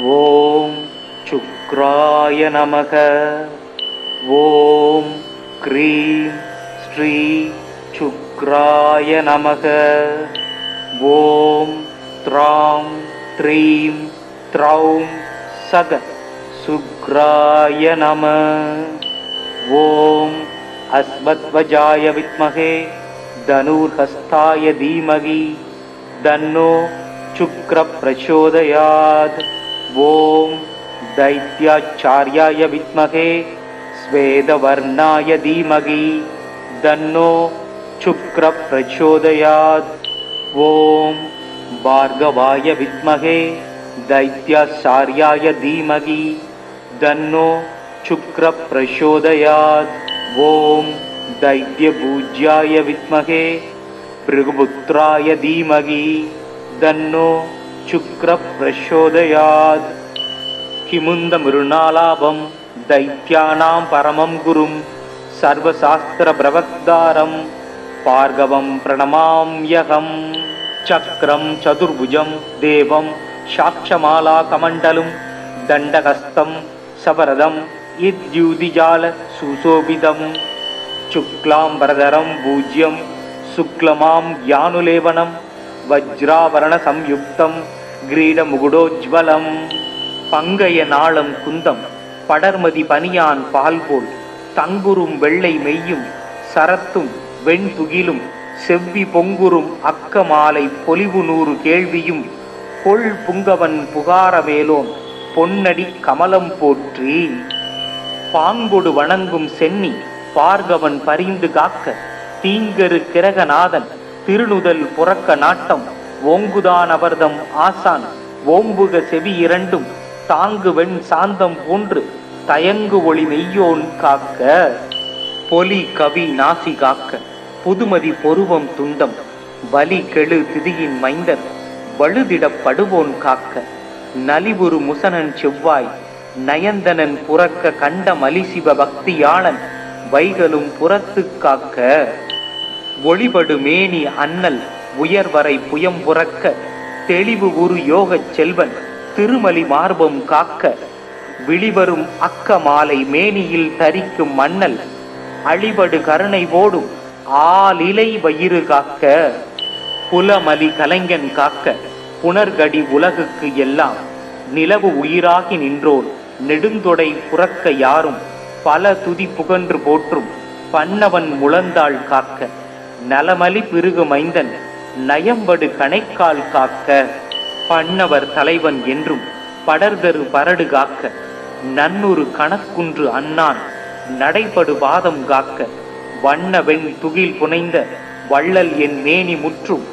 ஓம் சுக்ராய நமக. ஓம் க்ரீம் ஸ்ரீ சுக்ராய நமக. ஓம் த்ராம் த்ரீம் த்ரௌம் சக சுக்ராய நம. ஓம் அஸ்வத்வஜாய வித்மகே தனுர்ஹஸ்தாய தீமகி தன்னோ சுக்ர பிரச்சோதயாத். ஓம் தைத்யாச்சார்யாய வித்மகே ஸ்வேதவர்ணாய தீமகி தன்னோ சுக்ர பிரச்சோதயாத். ஓம் பார்கவாய வித்மகே தைத்யாச்சார்யாய தீமகி தன்னோ சுக்ர பிரச்சோதயாத். ஓம் தைத்யபூஜ்யாய வித்மகே பிருகுபுத்ராய தீமகி தன்னோ சுக்ர பிரச்சோதயாத். கிமுந்த மிருணாலாபம் தைத்யானாம் பரமம் குரும் சர்வசாஸ்திர பிரவக்தாரம் பார்கவம் பிரணமாம்யகம். சக்ரம் சதுர்புஜம் தேவம் சாட்சமாலா கமண்டலும் தண்டகஸ்தம் சபரதம் இத்யூதிஜால சுசோபிதம். சுக்லாம்பரதரம் பூஜ்யம் சுக்லமாம் யானுலேவனம் வஜ்ராவரண சம்யுக்தம் கிரீடமுகுடோஜ்வலம். பங்கைய நாளம் குந்தம் படர்மதி பனியான் பால்போல் தங்குரும் வெள்ளை மெய்யும் சரத்தும் வெண்துகிலும் செவ்வி பொங்குரும் அக்கமாலை பொலிவு 100 கேள்வியும் கொள் புங்கவன் புகாரவேலோன் பொன்னடி கமலம் போற்றி. பாங்கொடு வணங்கும் சென்னி பார்கவன் பரிந்து காக்க தீங்கரு கிரகநாதன் திருநுதல் புறக்க நாட்டம் ஓங்குதான் அவர்தம் ஆசான் ஓம்புக செவி இரண்டும் தாங்கு வெண் சாந்தம் போன்று தயங்கு ஒளி மெய்யோன் காக்க. பொலி கவி நாசி காக்க புதுமதி பொருவம் துண்டம் வலி கெழு திதியின் மைந்தர் வழுதிடப்படுவோன் காக்க. நலிவுறு முசனன் செவ்வாய் நயந்தனன் புறக்க கண்ட மலிசிவ பக்தியாளன் வைகளும் புறத்து காக்க. ஒளிபடு மேனி அண்ணல் உயர்வரை புயம் புறக்க தெளிவு உரு யோகச் செல்வன் திருமலி மார்பம் காக்க. விழிவரும் அக்க மாலை மேனியில் தரிக்கும் மன்னல் அழிபடு கருணை ஓடும் ஆலிலை வயிறு காக்க. புலமலி கலைஞன் காக்க புனர்கடி உலகுக்கு எல்லாம் நிலவு உயிராகி நின்றோர் நெடுந்தொடை புறக்க யாரும் பல துதி புகன்று போற்றும் பன்னவன் முழந்தாள் காக்க. நலமலி பிருகு மைந்தன் நயம்படு கணைக்கால் காக்க. பன்னவர் தலைவன் என்றும் படர்தரு பரடு காக்க நன்னொரு கணக்குன்று அண்ணான் நடைபடு பாதம் காக்க. வண்ண வெண் துகில் புனைந்த வள்ளல் என் மேனி முற்றும்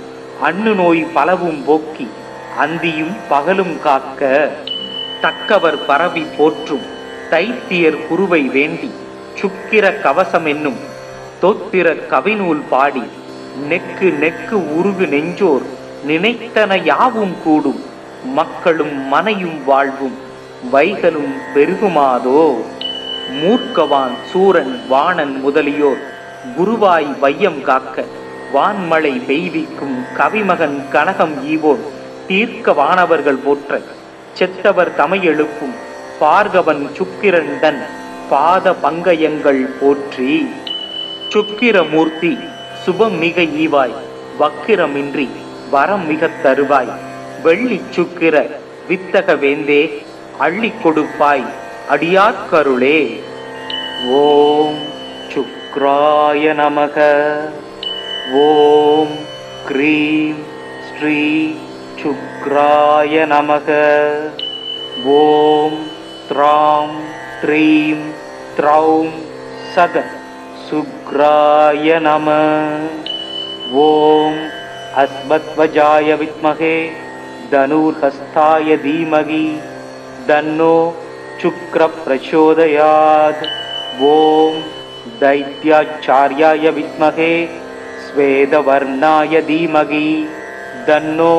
அண்ணு நோய் பலவும் போக்கி அந்தியும் பகலும் காக்க. தக்கவர் பரவி போற்றும் தைத்தியர் குருவை வேண்டி சுக்கிர கவசம் என்னும் தொத்திர கவிநூல் பாடி நெக்கு நெக்கு உருகு நெஞ்சோர் நினைத்தன யாவும் கூடும் மக்களும் மனையும் வாழ்வும் வைகளும் பெருகுமாதோ. மூர்க்கவான் சூரன் வாணன் முதலியோர் குருவாய் வையம் காக்க வான்மழை பெய்விக்கும் கவிமகன் கனகம் ஈவோர் தீர்க்க வானவர்கள் போற்ற செத்தவர் தமையெழுப்பும் பார்கவன் சுக்கிரன் தன் பாத பங்கயங்கள் போற்றி. சுக்கிரமூர்த்தி சுபம் மிக ஈவாய் வக்கிரமின்றி வரம் மிக தருவாய் வெள்ளி சுக்கிர வித்தக வேந்தே அள்ளி கொடுப்பாய் அடியார்கருளே. ஓம் சுக்ராய நமக. ஓம் க்ரீம் ஸ்ரீ சுக்ராய நமக. ஓம் த்ராம் த்ரீம் த்ரௌம் சக சுக்ராய நம. ஓம் அஸ்வத்வஜாய வித்மகே தனுர்ஹஸ்தாய தீமகி தன்னோ சுக்ர பிரச்சோதயாத். ஓம் தைத்யாச்சார்யாய வித்மகே ஸ்வேதவர்ணாய தீமகி தன்னோ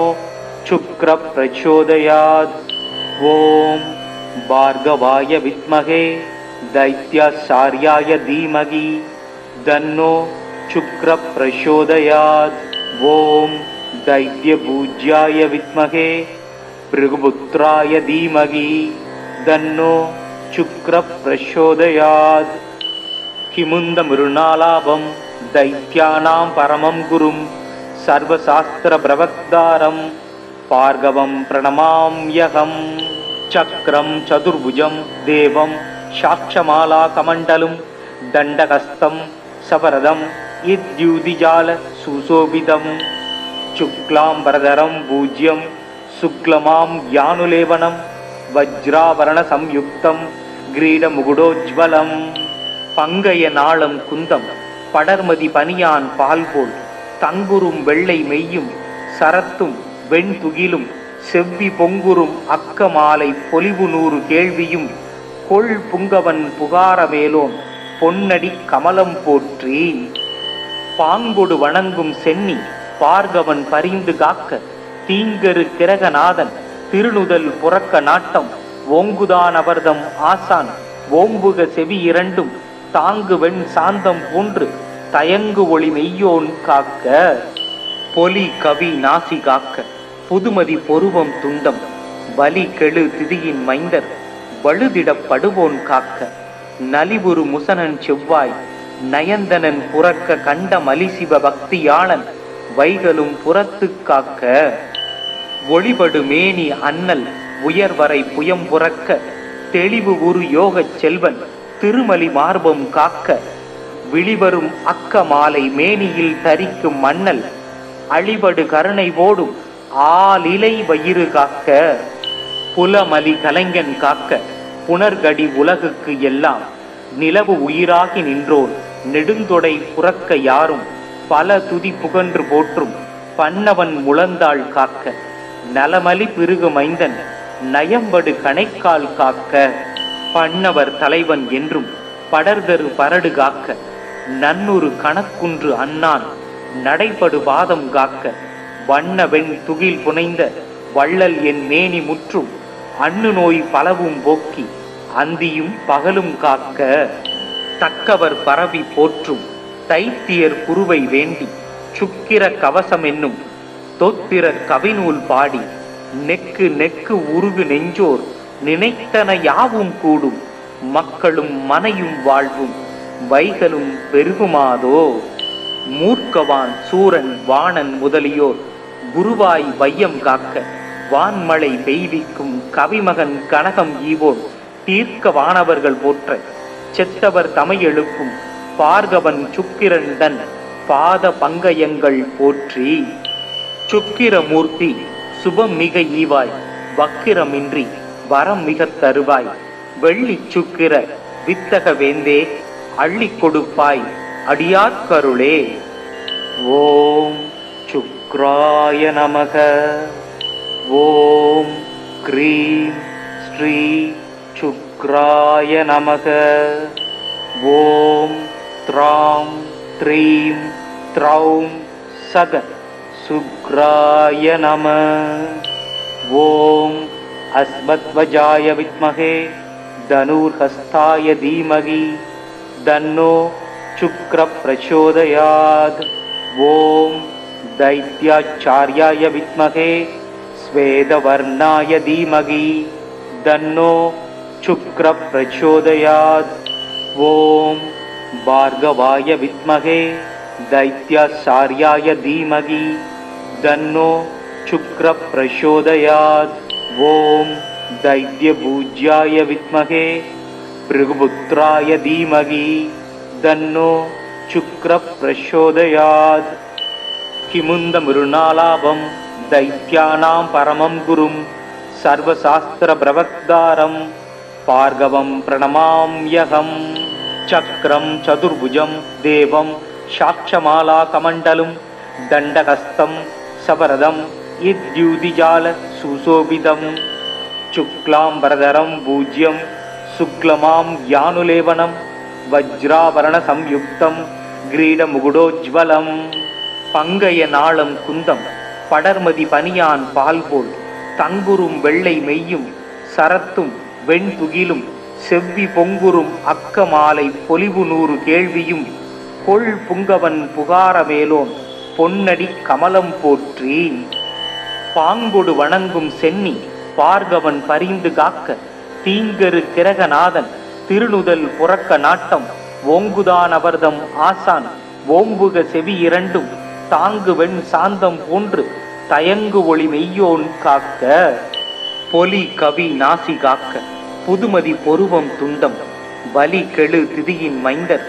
சுக்ர பிரச்சோதயாத். ஓம் பார்கவாய வித்மகே தைத்யாச்சார்யாய தீமகி தன்னோ சுக்ர பிரச்சோதயாத். ஓம் दैत्यपूज्याय विद्महे भृगुपुत्राय धीमहि तन्नो शुक्रः प्रचोदयात्। किमुन्दमृणालाभं दैत्यानां परमं गुरुं सर्वशास्त्रप्रवक्तारं भार्गवं प्रणमाम्यहम्। चक्रं चतुर्भुजं देवं साक्षमालाकमण्डलं दण्डहस्तं सवरदं यद्युतिजाल सुशोभितं। शुक्लाम्बरधरं पूज्यं शुक्लमां ज्ञानुलेपनं वज्राभरणसंयुक्तं கிரீடமுகுடோஜ்வலம். பங்கைய நாளம் குந்தம் படர்மதி பனியான் பால்போல் தங்குரும் வெள்ளை மெய்யும் சரத்தும் வெண்துகிலும் செவ்வி பொங்குரும் அக்க மாலை பொலிவு 100 கேள்வியும் கொள் புங்கவன் புகாரவேலோன் பொன்னடி கமலம் போற்றி. பாங்கொடு வணங்கும் சென்னி பார்கவன் பரிந்து காக்க தீங்கரு கிரகநாதன் திருநுதல் புறக்க நாட்டம் ஓங்குதான் அவர்தம் ஆசான் ஓம்புக செவி இரண்டும் தாங்கு வெண் சாந்தம் போன்று தயங்கு ஒளி மெய்யோன் காக்க. பொலி கவி நாசி காக்க புதுமதி பொருவம் துண்டம் வலி கெழு திதியின் மைந்தர் வழுதிடப் படுவோன் காக்க. நலிவுறு முசனன் செவ்வாய் நயந்தனன் புறக்க கண்ட மலிசிவ பக்தியாளன் வைகளும் புறத்து காக்க. ஒளிபடு மேனி அண்ணல் உயர்வரை புயம் புறக்க தெளிவு உரு யோகச் செல்வன் திருமலி மார்பம் காக்க. விழிவரும் அக்க மாலை மேனியில் தரிக்கும் மன்னல் அழிபடு கருணை ஓடும் ஆலிலை வயிறு காக்க. புலமலி கலைஞன் காக்க புனர்கடி உலகுக்கு எல்லாம் நிலவு உயிராகி நின்றோன் நெடுந்தொடை புறக்க யாரும் பல துதி புகன்று போற்றும் பன்னவன் முழந்தாள் காக்க. நலமலி பிருகு மைந்தன் நயம்படு கணைக்கால் காக்க. பன்னவர் தலைவன் என்றும் படர்தரு பரடு காக்க. நன்னொரு கணக்குன்று அண்ணான் நடைபடு பாதம் காக்க. வண்ண வெண் துகில் புனைந்த வள்ளல் என் மேனி முற்றும் அண்ணு நோய் பலவும் போக்கி அந்தியும் பகலும் காக்க. தக்கவர் பரவி போற்றும் தைத்தியர் குருவை வேண்டி சுக்கிர கவசம் என்னும் தொத்திர கவிநூல் பாடி நெக்கு நெக்கு உருகு நெஞ்சோர் நினைத்தன யாவும் கூடும் மக்களும் மனையும் வாழ்வும் வைகளும் பெருகுமாதோ. மூர்க்கவான் சூரன் வாணன் முதலியோர் குருவாய் வையம் காக்க. வான்மழை பெய்விக்கும் கவிமகன் கனகம் ஈவோன் தீர்க்க வானவர்கள் போற்ற செத்தவர் தமை எழுப்பும் பார்கவன் சுக்கிரண்டன் பாத பங்கயங்கள் போற்றி. சுக்கிரமூர்த்தி சுபம் மிக ஈவாய் வக்கிரமின்றி வரம் மிக தருவாய். வெள்ளி சுக்கிர வித்தக வேந்தே அள்ளி கொடுப்பாய் அடியார்கருளே. ஓம் சுக்ராய நமக. ஓம் க்ரீம் ஸ்ரீ சுக்ராய நமக. ஓம் த்ராம் த்ரீம் த்ரௌம் சக சுக்ராய நம. ஓம் அஸ்மத்வஜாய வித்மஹே தனுர்ஹஸ்தாய தீமகி தன்னோ சுக்ர பிரச்சோதயாத். ஓம் दैत्याचार्याय विद्महे स्वेदवर्णाय धीमहि तन्नो शुक्र प्रचोदयात्. ओम भार्गवाय विद्महे दैत्याचार्याय धीमहि तन्नो शुक्र प्रचोदयात्. ओम दैत्यपूज्याय विद्महे भृगुपुत्राय धीमहि तन्नो शुक्र प्रचोदयात्. किमुन्दमृणालाभं दैत्यानां परमं गुरुं सर्वशास्त्रप्रवक्तारं भार्गवं प्रणमाम्यहम्. चक्रं चतुर्भुजं देवं साक्षमालाकमण्डलं दण्डहस्तं सवरदं यद्युतिजाल सुशोभितं. शुक्लाम्बरधरं पूज्यं शुक्लमां ज्ञानुलेपनं वज्राभरणसंयुक्तं கிரீடமுகுடோஜ்வலம். பங்கைய நாளம் குந்தம் படர்மதி பனியான் பால்போல் தங்குரும் வெள்ளை மெய்யும் சரத்தும் வெண்துகிலும் செவ்வி பொங்குரும் அக்க மாலை பொலிவு 100 கேள்வியும் கொள் புங்கவன் புகாரவேலோன் பொன்னடி கமலம் போற்றி. பாங்கொடு வணங்கும் சென்னி பார்கவன் பரிந்து காக்க தீங்கரு கிரகநாதன் திருநுதல் புறக்க நாட்டம் ஓங்குதான் அவர்தம் ஆசான் ஓம்புக செவி இரண்டும் தாங்கு வெண் சாந்தம் போன்று தயங்கு ஒளி மெய்யோன் காக்க பொலி கவி நாசி காக்க புதுமதி பொருவம் துண்டம் பலி கெழு திதியின் மைந்தர்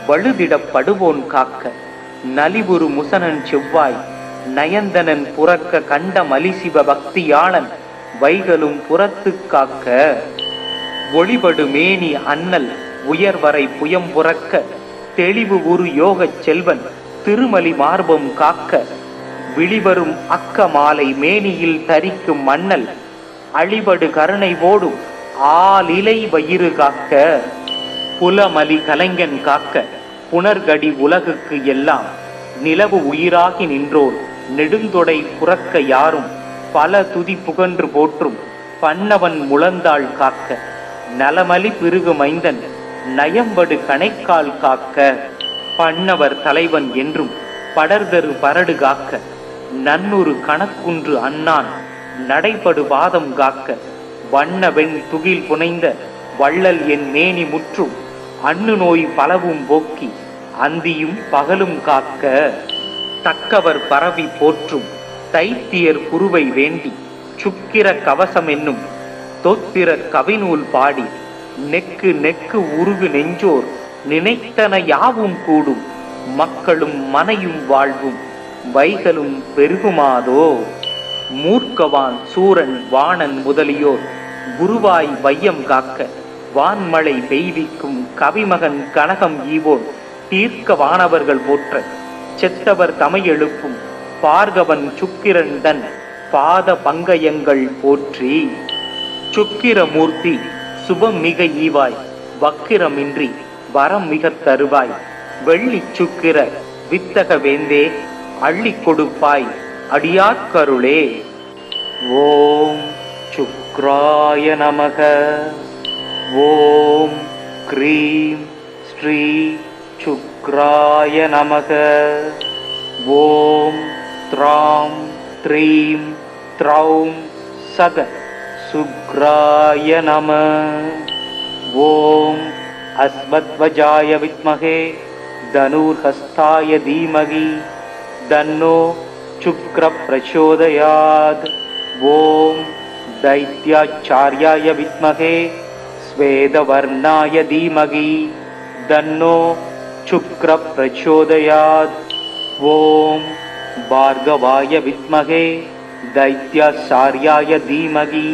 வழுதிடப்படுவோன் காக்க நலிவுறு முசனன் செவ்வாய் நயந்தனன் புறக்க கண்ட மலிசிவ பக்தியாளன் வைகளும் புறத்து காக்க ஒளிபடு மேனி அண்ணல் உயர்வரை புயம் புறக்க தெளிவு உரு யோகச் செல்வன் திருமலி மார்பம் காக்க விழிவரும் அக்க மாலை மேனியில் தரிக்கும் மண்ணல் அழிபடு கருணை ஓடும் ஆலிலை வயிறு காக்க புலமலி கலைஞன் காக்க புனர்கடி உலகுக்கு எல்லாம் நிலவு உயிராகி நின்றோர் நெடுந்தொடை புறக்க யாரும் பல துதி புகன்று போற்றும் பன்னவன் முழந்தாள் காக்க நலமலி பிருகு மைந்தன் நயம்படு கணைக்கால் காக்க பன்னவர் தலைவன் என்றும் படர்தரு பரடு காக்க நன்னொரு கணக்குன்று அண்ணான் நடைபடு வாதம் காக்க வண்ண வெண் துகில் புனைந்த வள்ளல் என் மேனி முற்றும் அண்ணு நோய் பலவும் போக்கி அந்தியும் பகலும் காக்க தக்கவர் பரவி போற்றும் தைத்தியர் குருவை வேண்டி சுக்கிர கவசம் என்னும் தொத்திர கவிநூல் பாடி நெக்கு நெக்கு உருகு நெஞ்சோர் நினைத்தன யாவும் கூடும் மக்களும் மனையும் வாழ்வும் வைகளும் பெருகுமாதோ மூர்க்கவான் சூரன் வாணன் முதலியோர் குருவாய் வையம் காக்க வான்மழை பெய்விக்கும் கவிமகன் கனகம் ஈவோன் தீர்க்க வானவர்கள் போற்ற செத்தவர் தமை எழுப்பும் பார்கவன் சுக்கிரன் தன் பாத பங்கயங்கள் போற்றி சுக்கிரமூர்த்தி சுபம் மிக ஈவாய் வக்கிரமின்றி வரம் மிக தருவாய் வெள்ளி சுக்கிர வித்தக வேந்தே அள்ளி கொடுப்பாய் அடியார்கருளே. ஓம் சுக்ராய நமக. ஓம் க்ரீம் ஸ்ரீ சுக்ராய நமக. ஓம் த்ராம் த்ரீம் த்ரௌம் சக சுக்ராய நம. ஓம் அஸ்வத்வஜாய வித்மகே தனுர்ஹஸ்தாய தீமகி தன்னோ சுக்ர பிரச்சோதயாத். ஓம் दैत्याचार्याय विद्महे स्वेदवर्णाय धीमहि तन्नो शुक्र प्रचोदयात्. ओम भार्गवाय विद्महे दैत्याचार्याय धीमहि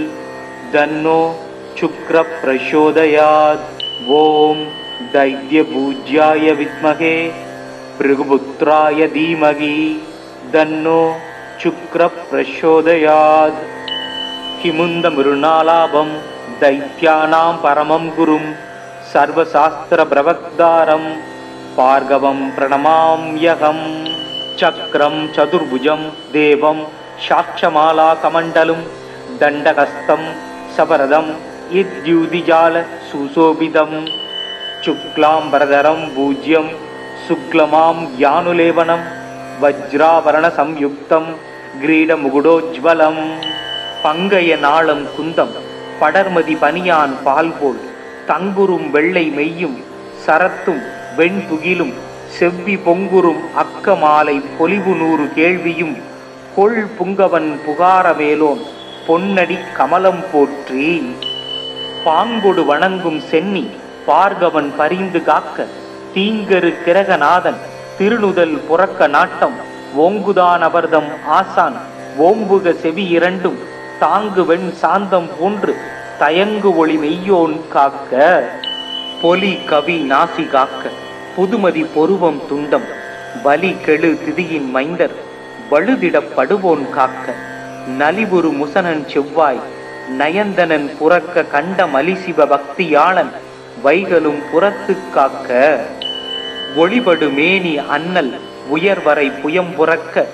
तन्नो शुक्र प्रचोदयात्. ओम दैत्यपूज्याय विद्महे भृगुपुत्राय धीमहि तन्नो शुक्र प्रचोदयात्. किमुंद मृणालाभं दैत्यानां परमं गुरुं सर्वशास्त्र प्रवक्तारं भार्गवं प्रणमाम्यहम्. चक्रं चतुर्भुजं देवं साक्षमाला कमण्डलं दण्डहस्तं सवरदं यद्युतिजाल सुशोभितं. शुक्लाम्बरधरं भूज्यं शुक्लमां यानुलेवनं वज्रावरण संयुक्तं கிரீடமுகுடோஜ்வலம். பங்கைய நாளம் குந்தம் படர்மதி பனியான் பால்போல் தங்குறும் வெள்ளை மெய்யும் சரத்தும் வெண்துகிலும் செவ்வி பொங்குறும் அக்க மாலை பொலிவு 100 கேள்வியும் கொள் புங்கவன் புகாரமேலோன் பொன்னடி கமலம் போற்றி. பாங்கொடு வணங்கும் சென்னி பார்கவன் பரிந்து காக்க தீங்கரு கிரகநாதன் திருநுதல் புறக்க நாட்டம் ஓங்குதான் அவர்தம் ஆசான் ஓம்புக செவி இரண்டும் தாங்கு வெண் சாந்தம் போன்று தயங்கு ஒளி மெய்யோன் காக்க. பொலி கவி நாசி காக்க புதுமதி பொருவம் துண்டம் பலி கெழு திதியின் மைந்தர் வழுதிடப்படுவோன் காக்க. நலிவுறு முசனன் செவ்வாய் நயந்தனன் புறக்க கண்ட மலிசிவ பக்தியாளன் வைகளும் புறத்து காக்க. ஒளிபடு மேனி அண்ணல் உயர்வரை புயம் புறக்க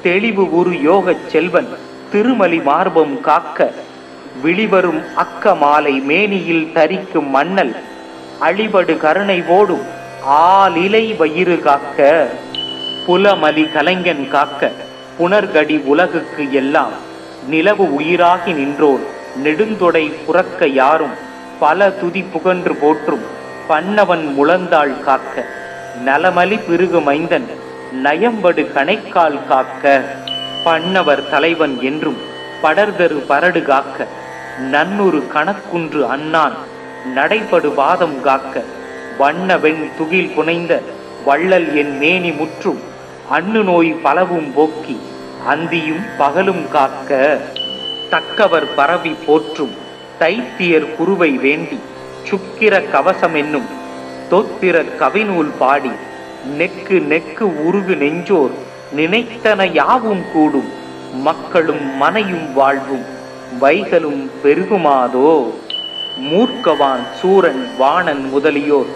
தெளிவு உரு யோகச் செல்வன் திருமலி மார்பம் காக்க. விழிவரும் அக்க மாலை மேனியில் தரிக்கும் மண்ணல் அழிபடு கருணை ஓடும் ஆலிலை வயிறு காக்க. புலமலி கலைஞன் காக்க புனர்கடி உலகுக்கு எல்லாம் நிலவு உயிராகி நின்றோர் நெடுந்தொடை புறக்க யாரும் பல துதி புகன்று போற்றும் பன்னவன் முழந்தாள் காக்க நலமலி பிருகு மைந்தன் நயம்படு கணைக்கால் காக்க பன்னவர் தலைவன் என்றும் படர்தரு பரடு காக்க நன்னொரு கணக்குன்று அண்ணான் நடைபடு வாதம் காக்க வண்ண வெண் துகில் புனைந்த வள்ளல் என் மேனி முற்றும் அன்னு நோய் பலவும் போக்கி அந்தியும் பகலும் காக்க தக்கவர் பரவி போற்றும் தைத்தியர் குருவை வேண்டி சுக்கிர கவசம் என்னும் தொத்திர கவிநூல் பாடி நெக்கு நெக்கு உருகு நெஞ்சோர் நினைத்தன யாவும் கூடும் மக்களும் மனையும் வாழ்வும் வைகளும் பெருகுமாதோ மூர்க்கவான் சூரன் வாணன் முதலியோர்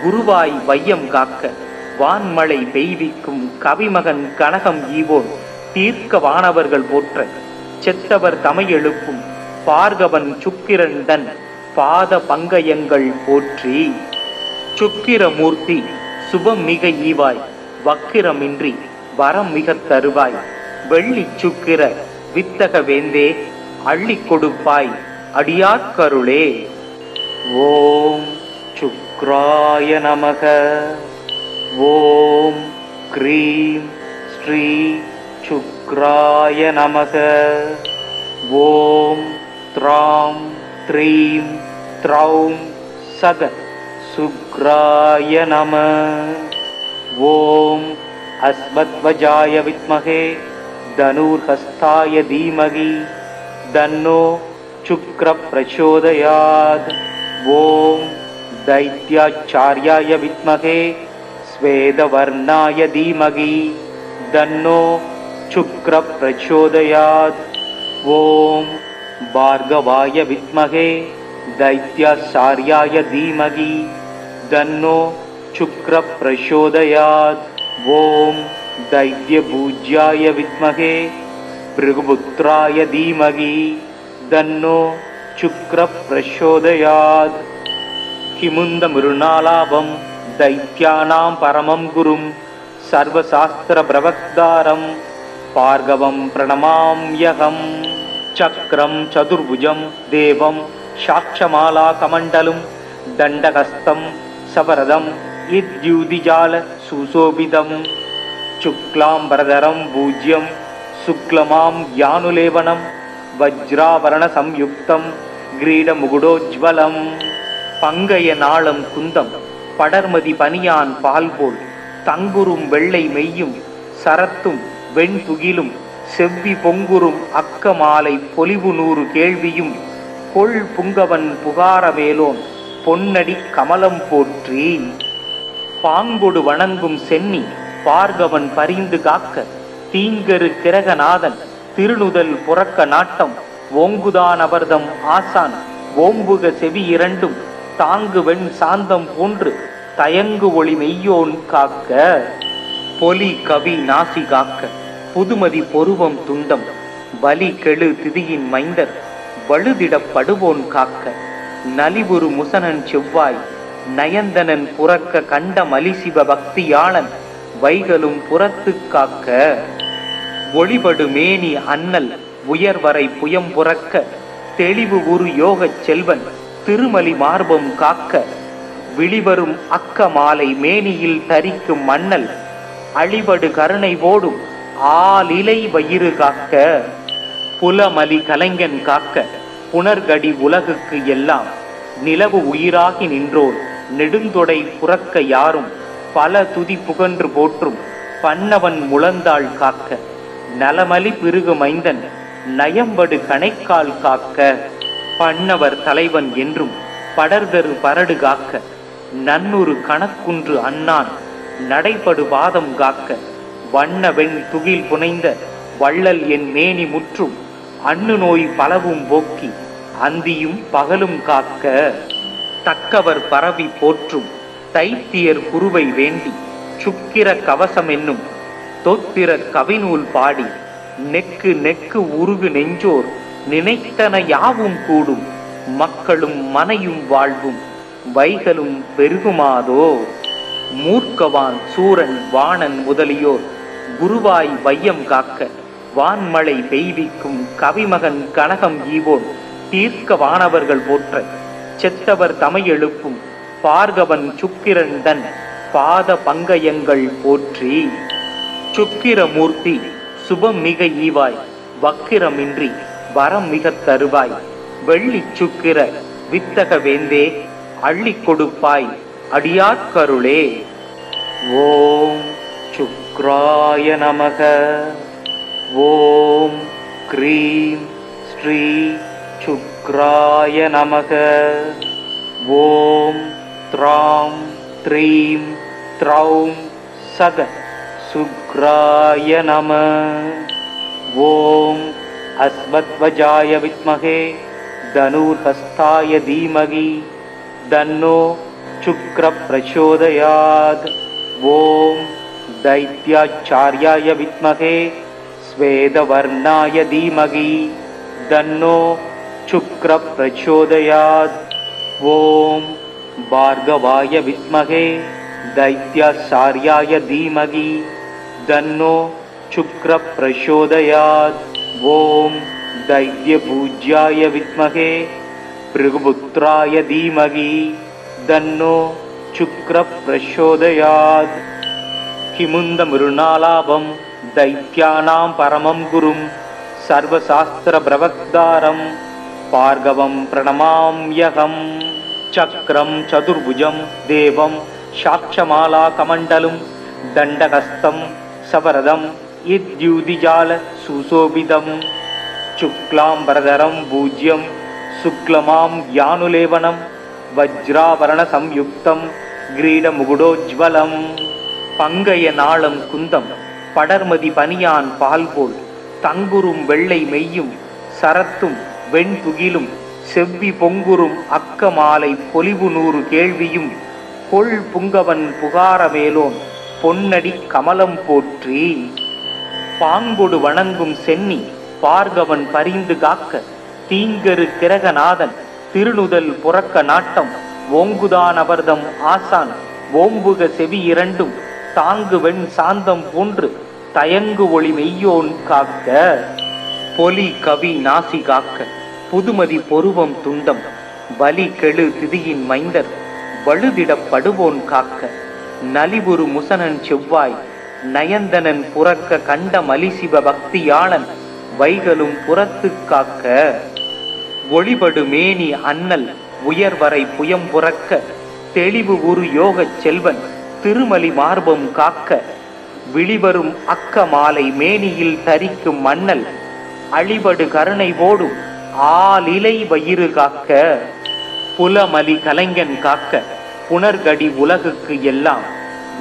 குருவாய் வையம் காக்க வான்மழை பெய்விக்கும் கவிமகன் கனகம் ஈவோர் தீர்க்க வானவர்கள் போற்ற செத்தவர் தமை எழுப்பும் பார்கவன் சுக்கிரண்டன் பாத பங்கயங்கள் போற்றி சுக்கிரமூர்த்தி சுபம் மிக ஈவாய் வக்கிரமின்றி வரம் மிக தருவாய் வெள்ளி சுக்கிர வித்தக வேந்தே அள்ளி கொடுப்பாய் அடியாட்கருளே. ஓம் சுக்ராய நமக. ஓம் க்ரீம் ஸ்ரீ சுக்ராய நமக. ஓம் த்ராம் த்ரீம் த்ரௌம் சக சுக்ராய நம. ஓம் அஸ்மத்வஜாய வித்மகே தனுர்ஹஸ்தாய தீமகி தன்னோ சுக்ர பிரச்சோதயாத். ஓம் दैत्याचार्याय विद्महे स्वेदवर्णाय धीमहि तन्नो शुक्र प्रचोदयात्. ओम भार्गवाय विद्महे दैत्याचार्याय धीमहि तन्नो शुक्र प्रचोदयात्. ओम दैत्यपूज्याय विद्महे भृगुपुत्राय धीमहि तन्नो शुक्र प्रचोदयात्. किमुंद मृणालाभं दैत्यानां परमं गुरुं सर्वशास्त्र प्रवक्तारं भार्गवं प्रणमाम्यहं. चक्रं चतुर्भुजं देवं साक्षमालाकमण्डलं दण्डहस्तं सवरदं इद्युदिजाल सुशोभितं. शुक्लाम्बरधरं भूज्यं शुक्लमां यानुलेवनं वज्रावरण संयुक्तं ग्रीडमुकुटोज्ज्वलं. பங்கைய நாளம் குந்தம் படர்மதி பனியான் பால்போல் தங்குரும் வெள்ளை மெய்யும் சரத்தும் வெண்துகிலும் செவ்வி பொங்குரும் அக்க மாலை பொலிவு நூறு கேள்வியும் கொள் புங்கவன் புகாரவேலோன் பொன்னடி கமலம் போற்றி. பாங்கொடு வணங்கும் சென்னி பார்கவன் பரிந்து காக்க தீங்கரு கிரகநாதன் திருநுதல் புறக்க நாட்டம் ஓங்குதான் அபர்தம் ஆசான் ஓம்புக செவி இரண்டும் தாங்கு வெண் சாந்தம் போன்று தயங்கு ஒளி மெய்யோன் காக்க. பொலி கவி நாசி காக்க புதுமதி பொருவம் துண்டம் வலி கெழு திதியின் மைந்தர் வழுதிடப்படுவோன் காக்க. நலிவுறு முசனன் செவ்வாய் நயந்தனன் புறக்க கண்ட மலிசிவ பக்தியாளன் வைகளும் புறத்து காக்க. ஒளிபடு மேனி அண்ணல் உயர்வரை புயம் புறக்க தெளிவு உரு யோகச் செல்வன் திருமலி மார்பம் காக்க. விழிவரும் அக்க மாலை மேனியில் தரிக்கும் மன்னல் அழிபடு கருணை ஓடும் ஆலிலை வயிறு காக்க. புலமலி கலைஞன் காக்க புனர்கடி உலகுக்கு எல்லாம் நிலவு உயிராகி நின்றோர் நெடுந்தொடை புறக்க யாரும் பல துதி புகன்று போற்றும் பன்னவன் முழந்தாள் காக்க. நலமலி பிருகு மைந்தன் நயம்படு கணைக்கால் காக்க. பன்னவர் தலைவன் என்றும் படர்தரு பரடு காக்க நன்னொரு கணக்குன்று அண்ணான் நடைபடு வாதம் காக்க. வண்ண வெண் துகில் புனைந்த வள்ளல் என் மேனி முற்றும் அன்னு நோய் பலவும் போக்கி அந்தியும் பகலும் காக்க. தக்கவர் பரவி போற்றும் தைத்தியர் குருவை வேண்டி சுக்கிர கவசம் என்னும் தொத்திர கவிநூல் பாடி நெக்கு நெக்கு உருகு நெஞ்சோர் நினைத்தன யாவும் கூடும் மக்களும் மனையும் வாழ்வும் வைகளும் பெருகுமாதோ. மூர்க்கவான் சூரன் வாணன் முதலியோர் குருவாய் வையம் காக்க வான்மழை பெய்விக்கும் கவிமகன் கனகம் ஈவோன் தீர்க்க வானவர்கள் போற்ற செத்தவர் தமை எழுப்பும் பார்கவன் சுக்கிரன் தன் பாத பங்கயங்கள் போற்றி. சுக்கிரமூர்த்தி சுபம் மிக ஈவாய் வக்கிரமின்றி வரம் மிக தருவாய் வெள்ளி சுக்கிர வித்தக வேந்தே அள்ளி கொடுப்பாய் அடியாட்கருளே. ஓம் சுக்ராய நமக. ஓம் க்ரீம் ஸ்ரீ சுக்ராய நமக. ஓம் த்ராம் த்ரீம் த்ரௌம் சத சுக்ராய நம. ஓம் அஸ்வத்வஜாய வித்மகே தனுர்ஹஸ்தாய தீமகி தன்னோ சுக்ர பிரச்சோதயாத். ஓம் தைத்யாச்சார்யாய வித்மகே ஸ்வேதவர்ணாய தீமகி தன்னோ சுக்ர பிரச்சோதயாத். ஓம் பார்கவாய வித்மகே தைத்யாச்சார்யாய தீமகி தன்னோ சுக்ர பிரச்சோதயாத். ஓம் दैत्यपूज्याय विद्महे भृगुपुत्राय धीमहि तन्नो शुक्र प्रचोदयात्. किमुंद मृणालाभं दैत्यानां परमं गुरुं सर्वशास्त्र प्रवक्तारं भार्गवं प्रणमाम्यहम्. चक्रं चतुर्भुजं देवं साक्षमाला कमण्डलं दण्डहस्तं सवरदं यद्युदिजाल सुशोभितम्. शुक्लांबरधरं भूज्यं शुक्लमां यानुलेवनं वज्रावरण संयुक्तं கிரீடமுகுடோஜ்வலம். பங்கைய நாளம் குந்தம் படர்மதி பனியான் பால்போல் தங்குரும் வெள்ளை மெய்யும் சரத்தும் வெண்துகிலும் செவ்வி பொங்குரும் அக்க மாலை பொலிவு நூறு கேள்வியும் கொள் புங்கவன் புகாரமேலோன் பொன்னடி கமலம் போற்றி. பாங்கொடு வணங்கும் சென்னி பார்கவன் பரிந்து காக்க தீங்கரு கிரகநாதன் திருநுதல் புறக்க நாட்டம் ஓங்குதான் அவர்தம் ஆசான் ஓம்புக செவி இரண்டும் தாங்கு வெண் சாந்தம் போன்று தயங்கு ஒளி மெய்யோன் காக்க. பொலி கவி நாசி காக்க புதுமதி பொருவம் துண்டம் பலி கெழு திதியின் மைந்தர் வழுதிடப்படுவோன் காக்க. நலிவுறு முசனன் செவ்வாய் நயந்தனன் புறக்க கண்ட மலிசிவ பக்தியாளன் வைகளும் புறத்து காக்க. ஒளிபடு மேனி அண்ணல் உயர்வரை புயம் புறக்க தெளிவு உரு யோகச் செல்வன் திருமலி மார்பம் காக்க. விழிவரும் அக்க மாலை மேனியில் தரிக்கும் மன்னல் அழிபடு கருணை ஓடும் ஆலிலை வயிறு காக்க. புலமலி கலைஞன் காக்க புனர்கடி உலகுக்கு எல்லாம்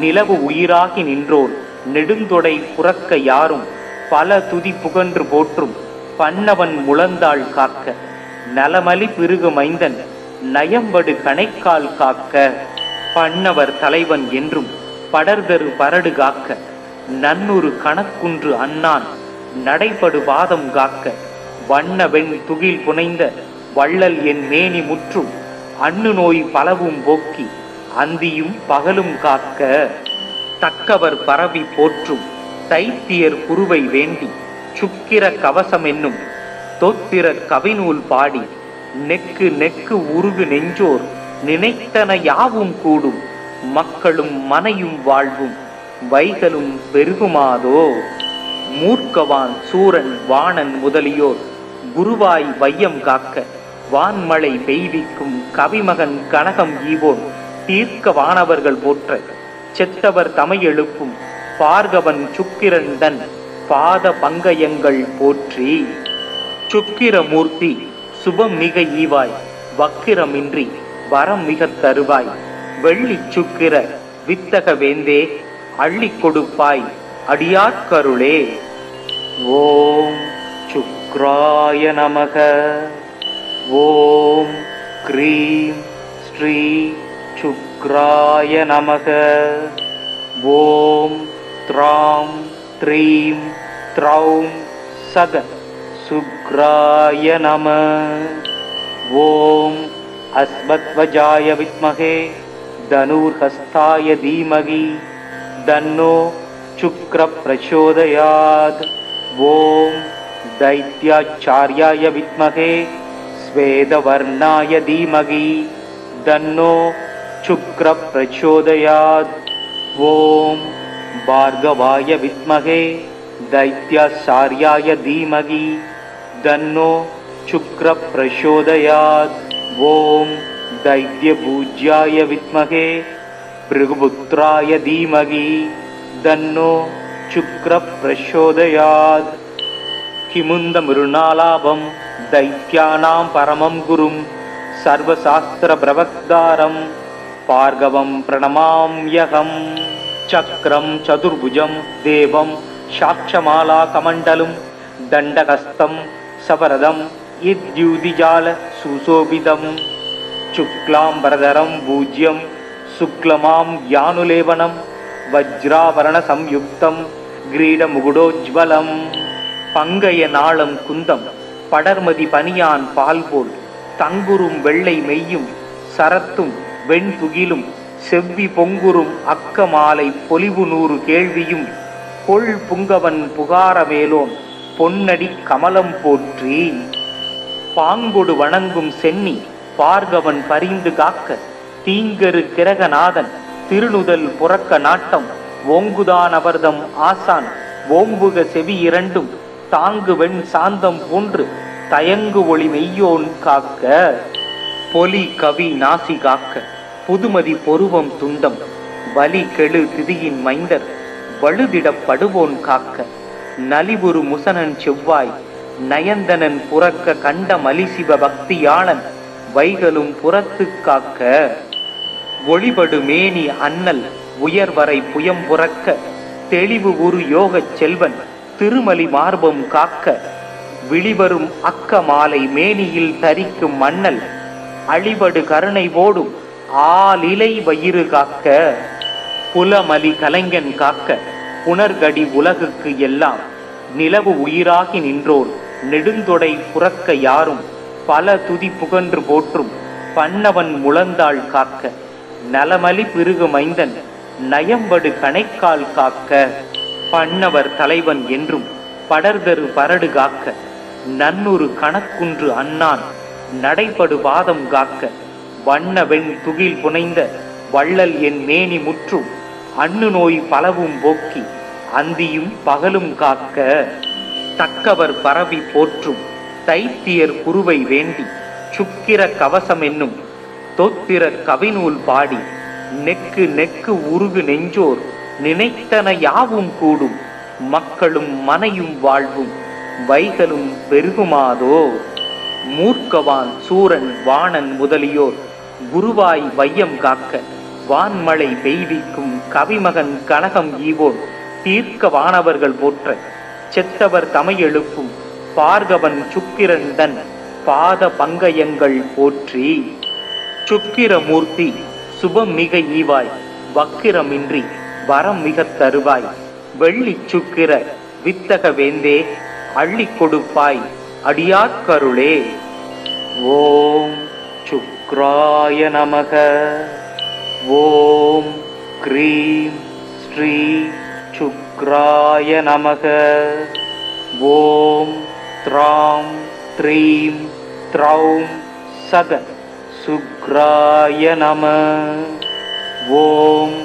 நிலவு உயிராகி நின்றோர் நெடுந்தொடை புறக்க யாரும் பல துதி புகன்று போற்றும் பன்னவன் முழந்தாள் காக்க. நலமலி பிருகு மைந்தன் நயம்படு கணைக்கால் காக்க. பன்னவர் தலைவன் என்றும் படர்தரு பரடு காக்க. நன்னொரு கணக்குன்று அண்ணான் நடைபடு வாதம் காக்க. வண்ண வெண் துகில் புனைந்த வள்ளல் என் மேனி முற்றும் அண்ணு நோய் பலவும் போக்கி அந்தியும் பகலும் காக்க. தக்கவர் பரவி போற்றும் தைத்தியர் குருவை வேண்டி சுக்கிர கவசம் என்னும் தோத்திர கவிநூல் பாடி நெக்கு நெக்கு உருகு நெஞ்சோர் நினைத்தன யாவும் கூடும் மக்களும் மனையும் வாழ்வும் வைகளும் பெருகுமாதோ. மூர்க்கவான் சூரன் வாணன் முதலியோர் குருவாய் வையம் காக்க. வான்மழை பெய்விக்கும் கவிமகன் கனகம் ஈவோன் தீர்க்க வானவர்கள் போற்ற செத்தவர் தமை எழுப்பும் பார்கவன் சுக்கிரன் தன் பாத பங்கயங்கள் போற்றி. சுக்கிரமூர்த்தி சுபம் மிக ஈவாய் வக்கிரமின்றி வரம் மிக தருவாய் வெள்ளி சுக்கிர வித்தக வேந்தே அள்ளி கொடுப்பாய் அடியாட்கருளே. ஓம் சுக்ராய நமக. ஓம் க்ரீம் ஸ்ரீ சுக்ராய நமக. ஓம் த்ராம் த்ரீம் த்ரௌம் சத சுக்ராய நம. ஓம் அஸ்வத்வஜாய வித்மகே தனுர்ஹஸ்தாய தீமகி தன்னோ சுக்ர பிரச்சோதயாத். ஓம் தைத்யாச்சார்யாய வித்மகே श्वेतवर्णाय धीमहि तन्नो शुक्रः प्रचोदयात्। ॐ भार्गवाय विद्महे दैत्याचार्याय धीमहि तन्नो शुक्रः प्रचोदयात्। ॐ दैत्यपूज्याय विद्महे भृगुपुत्राय धीमहि तन्नो शुक्रः प्रचोदयात्। किमुन्दमृणालाभं दैत्यानां परमं गुरुं सर्वशास्त्रप्रवक्तारं भार्गवं प्रणमाम्यहम्। चक्रं चतुर्भुजं देवं साक्षमालाकमण्डलं दण्डहस्तं सवरदं यद्युतिजाल सुशोभितं शुक्लाम्बरधरं भूज्यं शुक्लमां यानुलेवनं वज्राभरणसंयुक्तं கிரீடமுகுடோஜ்வலம்। பங்கைய நாளம் குந்தம் படர்மதி பனியான் பால்போல் தங்குரும் வெள்ளை மெய்யும் சரத்தும் வெண்துகிலும் செவ்வி பொங்குரும் அக்க மாலை பொலிவு 100 கேள்வியும் கொள் புங்கவன் புகாரமேலோன் பொன்னடி கமலம் போற்றி। பாங்கொடு வணங்கும் சென்னி பார்கவன் பரிந்து காக்க தீங்கரு கிரகநாதன் திருநுதல் புறக்க நாட்டம் ஓங்குதான் அவர்தம் ஆசான் ஓம்புக செவி இரண்டும் தாங்கு வெண் சாந்தம் போன்று தயங்கு ஒளி மெய்யோன் காக்க। பொலி கவி நாசி காக்க புதுமதி பொருவம் துண்டம் வலி கெழு திதியின் மைந்தர் வழுதிடப்படுவோன் காக்க। நலிவுறு முசனன் செவ்வாய் நயந்தனன் புறக்க கண்ட மலிசிவ பக்தியாளன் வைகளும் புறத்து காக்க। ஒளிபடு மேனி அண்ணல் உயர்வரை புயம் புறக்க தெளிவு உரு யோகச் செல்வன் திருமலி மார்பம் காக்க। விழிவரும் அக்க மாலை மேனியில் தரிக்கும் மண்ணல் அழிபடு கருணை ஓடும் ஆலிலை வயிறு காக்க। புலமலி கலைஞன் காக்க புனர்கடி உலகுக்கு எல்லாம் நிலவு உயிராகி நின்றோர் நெடுந்தொடை புறக்க யாரும் பல துதி புகன்று போற்றும் பன்னவன் முழந்தாள் காக்க। நலமலி பிருகு மைந்தன் நயம்படு கணைக்கால் காக்க। பன்னவர் தலைவன் என்றும் படர்தரு பரடு காக்க நன்னொரு கணக்குன்று அண்ணான் நடைபடு பாதம் காக்க। வண்ண வெண் துகில் புனைந்த வள்ளல் என் மேனி முற்றும் அண்ணு நோய் பலவும் போக்கி அந்தியும் பகலும் காக்க। தக்கவர் பரவி போற்றும் தைத்தியர் குருவை வேண்டி சுக்கிர கவசம் என்னும் தோத்திர கவிநூல் பாடி நெக்கு நெக்கு உருகு நெஞ்சோர் நினைத்தன யாவும் கூடும் மக்களும் மனையும் வாழ்வும் வைகளும் பெருகுமாதோ। மூர்க்கவான் சூரன் வாணன் முதலியோர் குருவாய் வையம் காக்க வான்மழை பெய்விக்கும் கவிமகன் கனகம் ஈவோன் தீர்க்க வானவர்கள் போற்ற செத்தவர் தமை எழுப்பும் பார்கவன் சுக்கிரன் தன் பாத பங்கயங்கள் போற்றி। சுக்கிரமூர்த்தி சுபம் மிக ஈவாய் வக்கிரமின்றி வரம் மிக தருவாய் வெள்ளி சுக்கிர வித்தக வேந்தே அள்ளி கொடுப்பாய் அடியார்கருளே। ஓம் சுக்ராய நமக। ஓம் க்ரீம் ஸ்ரீ சுக்ராய நமக। ஓம் த்ராம் த்ரீம் த்ரௌம் சக சுக்ராய நம। ஓம்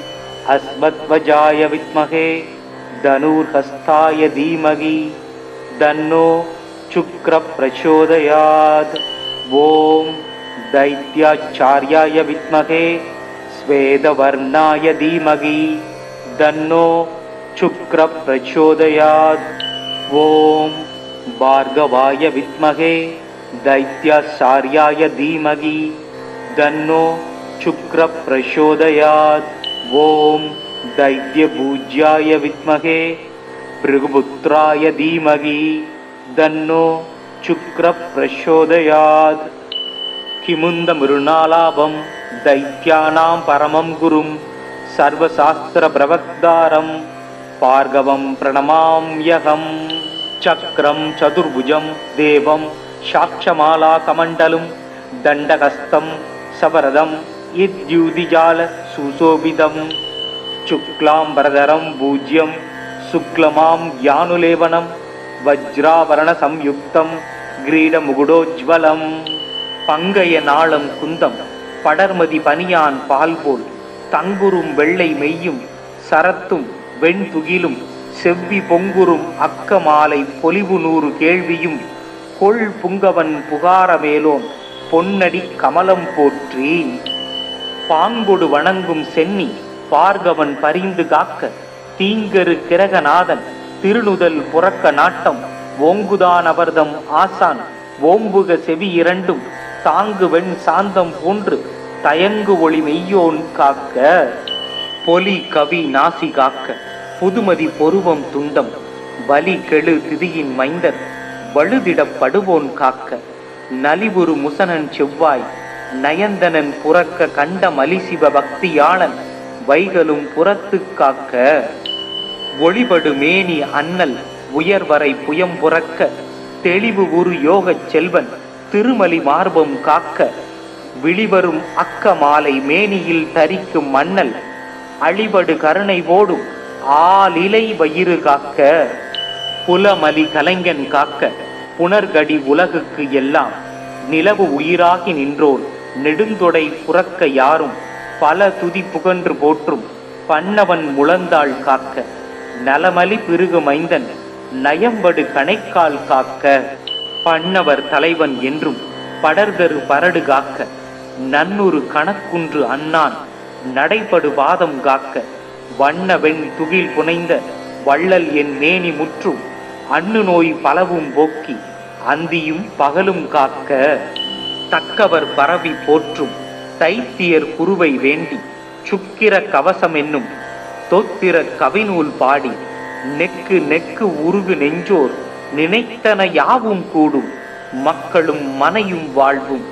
अस्मद्वजाय विद्महे धनुर्हस्ताय धीमहि तन्नो शुक्रः प्रचोदयात्। ॐ दैत्याचार्याय विद्महे श्वेतवर्णाय धीमहि तन्नो शुक्रः प्रचोदयात्। ॐ भार्गवाय विद्महे दैत्याचार्याय धीमहि तन्नो शुक्रः प्रचोदयात्। ॐ दैत्यपूज्याय विद्महे भृगुपुत्राय धीमहि तन्नो शुक्रः प्रचोदयात्। किमुन्दमृणालाभं दैत्यानां परमं गुरुं सर्वशास्त्रप्रवक्तारं भार्गवं प्रणमाम्यहम्। चक्रं चतुर्भुजं देवं साक्षमालाकमण्डलं दण्डहस्तं सवरदं यद्युतिजाल सुशोभितं शुक्लाम्बरधरं भूज्यं शुक्लमां यानुलेवनं वज्राभरणसंयुक्तं ग्रीडमुकुटोज्ज्वलं பங்கைய நாளம் குந்தம் படர்மதி பனியான் பால்போல் தங்குறும் வெள்ளை மெய்யும் சரத்தும் வெண்துகிலும் செவ்வி பொங்குறும் அக்க மாலை பொலிவு 100 கேள்வியும் கொள் புங்கவன் புகாரமேலோன் பொன்னடி கமலம் போற்றி. பாங்கொடு வணங்கும் சென்னி பார்கவன் பரிந்து காக்க தீங்கரு கிரகநாதன் திருநுதல் புறக்க நாட்டம் ஓங்குதான் அவர்தம் ஆசான் ஓம்புக செவி இரண்டும் தாங்கு வெண் சாந்தம் போன்று தயங்கு ஒளி மெய்யோன் காக்க. பொலி கவி நாசி காக்க புதுமதி பொருவம் துண்டம் பலி கெழு திதியின் மைந்தர் வழுதிடப்படுவோன் காக்க. நலிவுறு முசனன் செவ்வாய் நயந்தனன் புறக்க கண்ட மலிசிவ பக்தியாளன் வைகளும் புறத்து காக்க. ஒளிபடு மேனி அண்ணல் உயர்வரை புயம் புறக்க தெளிவு உரு யோகச் செல்வன் திருமலி மார்பம் காக்க. விழிவரும் அக்க மாலை மேனியில் தரிக்கும் மன்னல் அழிபடு கருணை ஓடும் ஆலிலை வயிறு காக்க. புலமலி கலைஞன் காக்க புனர்கடி உலகுக்கு எல்லாம் நிலவு உயிராகி நின்றோர் நெடுந்தொடை புறக்க யாரும் பல துதி புகன்று போற்றும் பன்னவன் முழந்தாள் காக்க. நலமலி பிருகு மைந்தன் நயம்படு கணைக்கால் காக்க. பன்னவர் தலைவன் என்றும் படர்தரு பரடு காக்க நன்னொரு கணக்குன்று அண்ணான் நடைபடு வாதம் காக்க. வண்ண வெண் துகில் புனைந்த வள்ளல் என் மேனி முற்றும் அண்ணு நோய் பலவும் போக்கி அந்தியும் பகலும் காக்க. தக்கவர் பரவி போற்றும் தைத்தியர் குருவை வேண்டி சுக்கிர கவசம் என்னும் தொத்திர கவிநூல் பாடி நெக்கு நெக்கு உருகு நெஞ்சோர் நினைத்தன யாவும் கூடும் மக்களும் மனையும் வாழ்வும்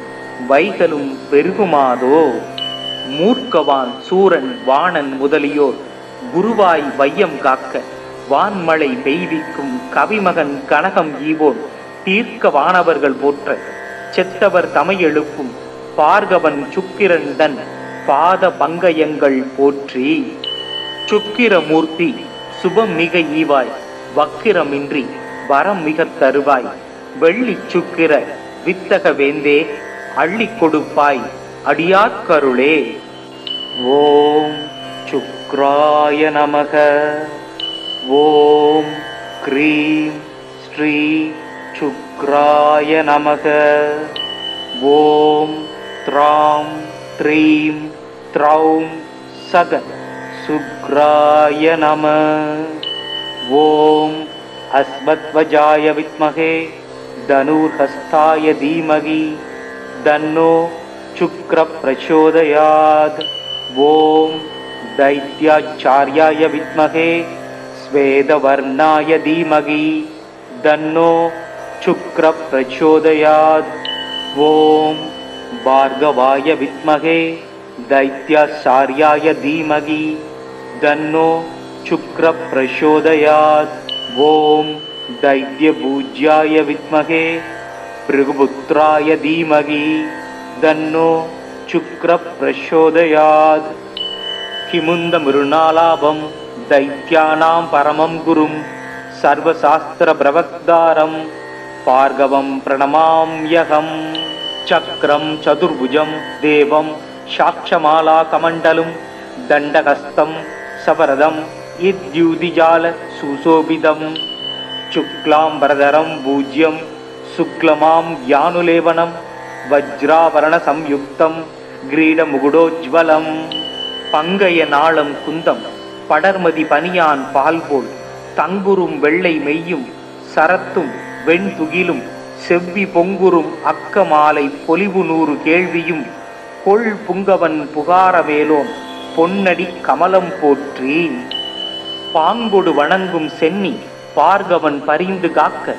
வைகளும் பெருகுமாதோ. மூர்க்கவான் சூரன் வாணன் முதலியோர் குருவாய் வையம் காக்க வான்மழை பெய்விக்கும் கவிமகன் கனகம் ஈவோன் தீர்க்க வானவர்கள் போற்ற செத்தவர் தமை எழுப்பும் பார்கவன் சுக்கிரன் தன் பாத பங்கயங்கள் போற்றி. சுக்கிரமூர்த்தி சுபம் மிக ஈவாய் வக்கிரமின்றி வரம் மிக தருவாய் வெள்ளி சுக்கிர வித்தக வேந்தே அள்ளி கொடுப்பாய் அடியார்கருளே. ஓம் சுக்ராய நமக. ஓம் க்ரீம் ஸ்ரீ சுக்ராய நமக. ஓம் த்ராம் த்ரீம் த்ரௌம் சக சுக்ராய நம. ஓம் அஸ்மத்வஜாய வித்மகே தனுர்ஹஸ்தாய தீமகி தன்னோ சுக்ர பிரச்சோதயாத். ஓம் தைத்யாச்சார்யாய வித்மகே ஸ்வேதவர்ணாய தீமகி தன்னோ சுக்ர பிரச்சோதயாத். ஓம் பார்கவாய வித்மகே தைத்யாச்சார்யாய தீமகி தன்னோ சுக்ர பிரச்சோதயாத். ஓம் दैत्यपूज्याय विद्महे भृगुपुत्राय धीमहि तन्नो शुक्र प्रचोदयात्. किमुंद मृणालाभं दैत्यानां परमं गुरुं सर्वशास्त्र प्रवक्तारं भार्गवं प्रणमाम्यहं. चक्रं चतुर्भुजं देवं साक्षमाला कमण्डलं दण्डहस्तं सवरदं यद्युतिजाल सुशोभितं. शुक्लांबरधरं भूज्यं शुक्लमां ज्ञानुलेवनं वज्रावरण संयुक्तं ग्रीडमुकुटोज्ज्वलं. பங்கைய நாளம் குந்தம் படர்மதி பனியான் பால்போல் தங்குறும் வெள்ளை மெய்யும் சரத்தும் வெண்துகிலும் செவ்வி பொங்குறும் அக்க மாலை பொலிவு 100 கேள்வியும் கொள் புங்கவன் புகாரவேலோன் பொன்னடி கமலம் போற்றி. பாங்கொடு வணங்கும் சென்னி பார்கவன் பரிந்து காக்க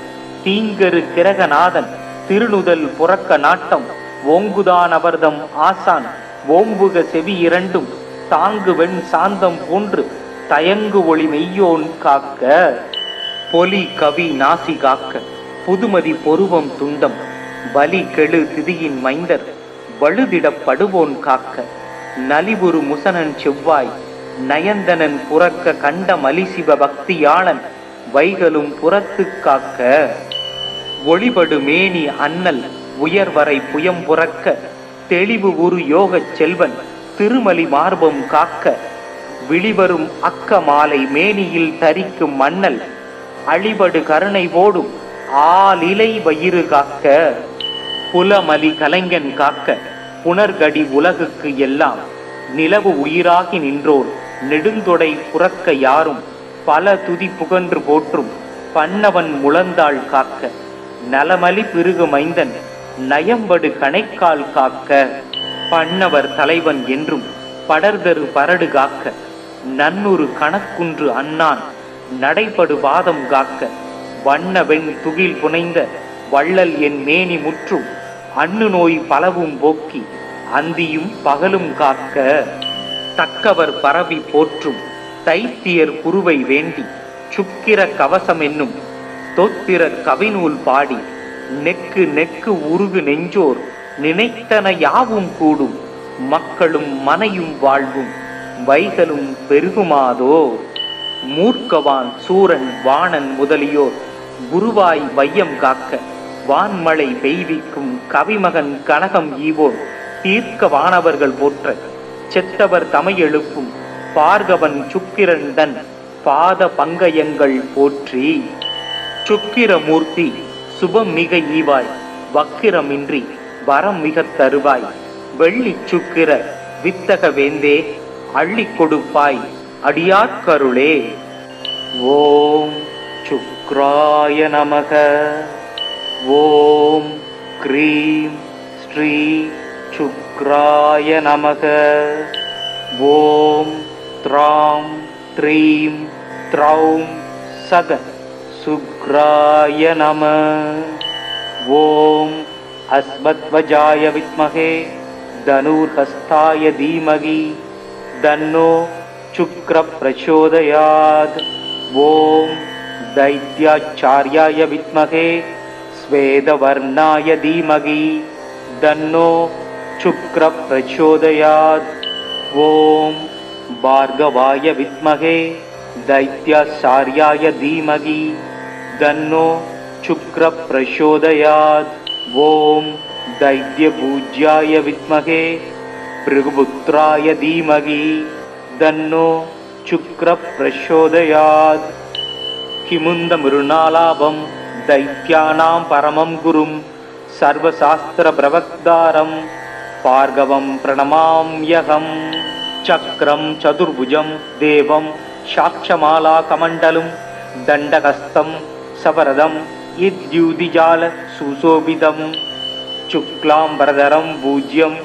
தீங்கரு கிரகநாதன் திருநுதல் புறக்க நாட்டம் ஓங்குதான் அவர்தம் ஆசான் ஓம்புக செவி இரண்டும் தாங்கு வெண் சாந்தம் போன்று தயங்கு ஒளி மெய்யோன் காக்க. பொலி கவி நாசி காக்க புதுமதி பொருவம் துண்டம் பலி கெழு திதியின் மைந்தர் வழுதிடப்படுவோன் காக்க. நலிவுறு முசனன் செவ்வாய் நயந்தனன் புறக்க கண்ட மலிசிவ பக்தியாளன் வைகளும் புறத்து காக்க. ஒளிபடு மேனி அண்ணல் உயர்வரை புயம் புறக்க தெளிவு உரு யோகச் செல்வன் திருமலி மார்பம் காக்க விழிவரும் அக்க மாலை மேனியில் தரிக்கும் மன்னல் அழிபடு கருணை ஓடும் ஆலிலை வயிறு காக்க புலமலி கலைஞன் காக்க புனர்கடி உலகுக்கு எல்லாம் நிலவு உயிராகி நின்றோர் நெடுந்தொடை புறக்க யாரும் பல துதி புகன்று போற்றும் பன்னவன் முழந்தாள் காக்க நலமலி பிருகு மைந்தன் நயம்படு கணைக்கால் காக்க பன்னவர் தலைவன் என்றும் படர்தரு பரடு காக்க நன்னொரு கணக்குன்று அண்ணான் நடைபடு வாதம் காக்க வண்ண வெண் துகில் புனைந்த வள்ளல் என் மேனி முற்றும் அண்ணு நோய் பலவும் போக்கி அந்தியும் பகலும் காக்க தக்கவர் பரவி போற்றும் தைத்தியர் குருவை வேண்டி சுக்கிர கவசம் என்னும் தொத்திர கவிநூல் பாடி நெக்கு நெக்கு உருகு நெஞ்சோர் நினைத்தன யாவும் கூடும் மக்களும் மனையும் வாழ்வும் வைகளும் பெருகுமாதோ மூர்க்கவான் சூரன் வாணன் முதலியோர் குருவாய் வையம் காக்க வான்மழை பெய்விக்கும் கவிமகன் கனகம் ஈவோர் தீர்க்க வானவர்கள் போற்ற செத்தவர் தமை எழுப்பும் பார்கவன் சுக்கிரன் தன் பாத பங்கயங்கள் போற்றி சுக்கிரமூர்த்தி சுபம் மிக ஈவாய் வக்கிரமின்றி வரம் மிக தருவாய் வெள்ளி சுக்கிர வித்தக வேந்தே அள்ளி கொடுப்பாய் அடியார்கருளே. ஓம் சுக்ராய நமக. ஓம் க்ரீம் ஸ்ரீ சுக்ராய நமக. ஓம் த்ராம் த்ரீம் த்ரௌம் சக சுக்ராய நம. ஓம் அஸ்மத்வஜாய வித்மகே தனுர்ஹஸ்தாய தீமகி தன்னோ சுக்ர பிரச்சோதயாத். ஓம் தைத்யாச்சார்யாய வித்மகே ஸ்வேதவர்ணாய தீமகி தன்னோ சுக்ர பிரச்சோதயாத். ஓம் பார்கவாய வித்மகே தைத்யாச்சார்யாய தீமகி தன்னோ சுக்ர பிரச்சோதயாத். ஓம் தைத்யபூஜ்யாய வித்மகே பிருகுபுத்ராய தீமகி தன்னோ சுக்ர பிரச்சோதயாத். கிமுந்த மிருணாலாபம் தைத்யானாம் பரமம் குரும் சர்வசாஸ்திர பிரவக்தாரம் பார்கவம் பிரணமாம்யகம். சக்ரம் சதுர்புஜம் தேவம் சாட்சமாலா கமண்டலும் தண்டகஸ்தம் சவரதம் இத்யுதிஜால சுசோபிதம். சுக்லாம்பரதரம் பூஜ்யம்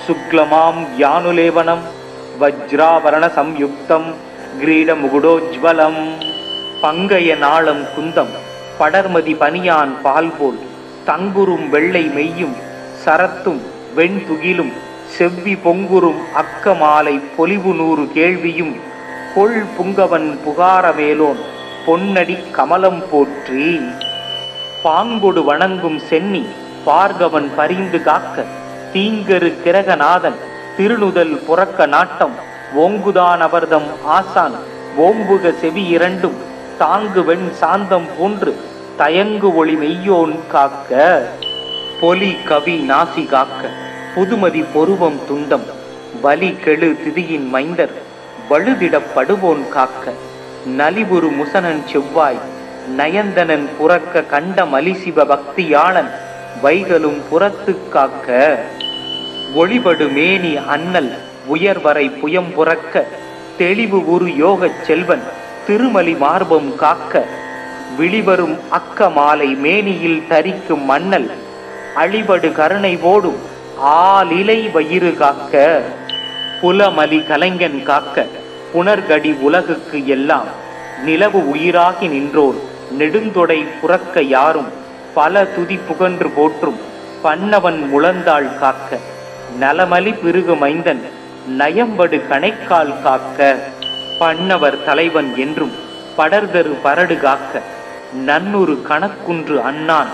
சுக்லமாம் யானுலேவனம் வஜ்ராவரண சம்யுக்தம் கிரீடமுகுடோஜ்வலம். பங்கைய நாளம் குந்தம் படர்மதி பனியான் பால்போல் தங்குரும் வெள்ளை மெய்யும் சரத்தும் வெண்துகிலும் செவ்வி பொங்குரும் அக்க மாலை பொலிவு 100 கேள்வியும் கொள் புங்கவன் புகாரமேலோன் பொன்னடி கமலம் போற்றி. பாங்கொடு வணங்கும் சென்னி பார்கவன் பரிந்து காக்க தீங்கரு கிரகநாதன் திருநுதல் புறக்க நாட்டம் ஓங்குதான் அவர்தம் ஆசான் ஓம்புக செவி இரண்டும் தாங்கு வெண் சாந்தம் போன்று தயங்கு ஒளி மெய்யோன் காக்க. பொலி கவி நாசி காக்க புதுமதி பொருவம் துண்டம் வலி கெழு திதியின் மைந்தர் வழுதிடப்படுவோன் காக்க. நலிவுறு முசனன் செவ்வாய் நயந்தனன் புறக்க கண்ட மலிசிவ பக்தியாளன் வைகளும் புறத்து காக்க. ஒளிபடு மேனி அண்ணல் உயர்வரை புயம் புறக்க தெளிவு உரு யோகச் செல்வன் திருமலி மார்பம் காக்க. விழிவரும் அக்க மாலை மேனியில் தரிக்கும் மன்னல் அழிபடு கருணை ஓடும் ஆலிலை வயிறு காக்க. புலமலி கலைஞன் காக்க புனர்கடி உலகுக்கு எல்லாம் நிலவு உயிராகி நின்றோர் நெடுந்தொடை புறக்க யாரும் பல துதி புகன்று போற்றும் பன்னவன் முழந்தாள் காக்க. நலமலி பிருகு மைந்தன் நயம்படு கணைக்கால் காக்க. பன்னவர் தலைவன் என்றும் படர்தரு பரடு காக்க நன்னொரு கணக்குன்று அண்ணான்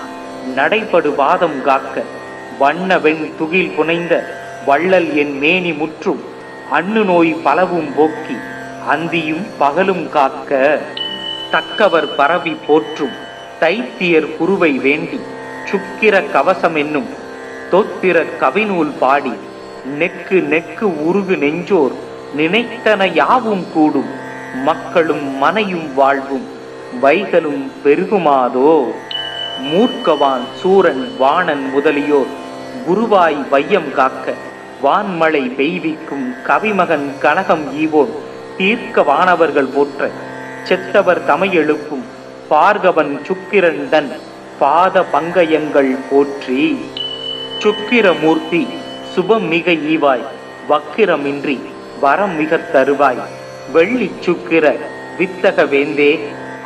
நடைபடு வாதம் காக்க. வண்ண வெண் துகில் புனைந்த வள்ளல் என் மேனி முற்றும் அண்ணு நோய் பலவும் போக்கி அந்தியும் பகலும் காக்க. தக்கவர் பரவி போற்றும் தைத்தியர் குருவை வேண்டி சுக்கிர கவசம் என்னும் தொத்திர கவிநூல் பாடி நெக்கு நெக்கு உருகு நெஞ்சோர் நினைத்தன யாவும் கூடும் மக்களும் மனையும் வாழ்வும் வைகளும் பெருகுமாதோ. மூர்க்கவான் சூரன் வாணன் முதலியோர் குருவாய் வையம் காக்க வான்மழை பெய்விக்கும் கவிமகன் கனகம் ஈவோன் தீர்க்க வானவர்கள் போற்ற செத்தவர் தமையெழுப்பும் பார்கவன் சுக்கிரண்டன் பாத பங்கயங்கள் போற்றி. சுக்கிரமூர்த்தி சுபம் மிக ஈவாய் வக்கிரமின்றி வரம் மிக தருவாய் வெள்ளி சுக்கிர வித்தக வேந்தே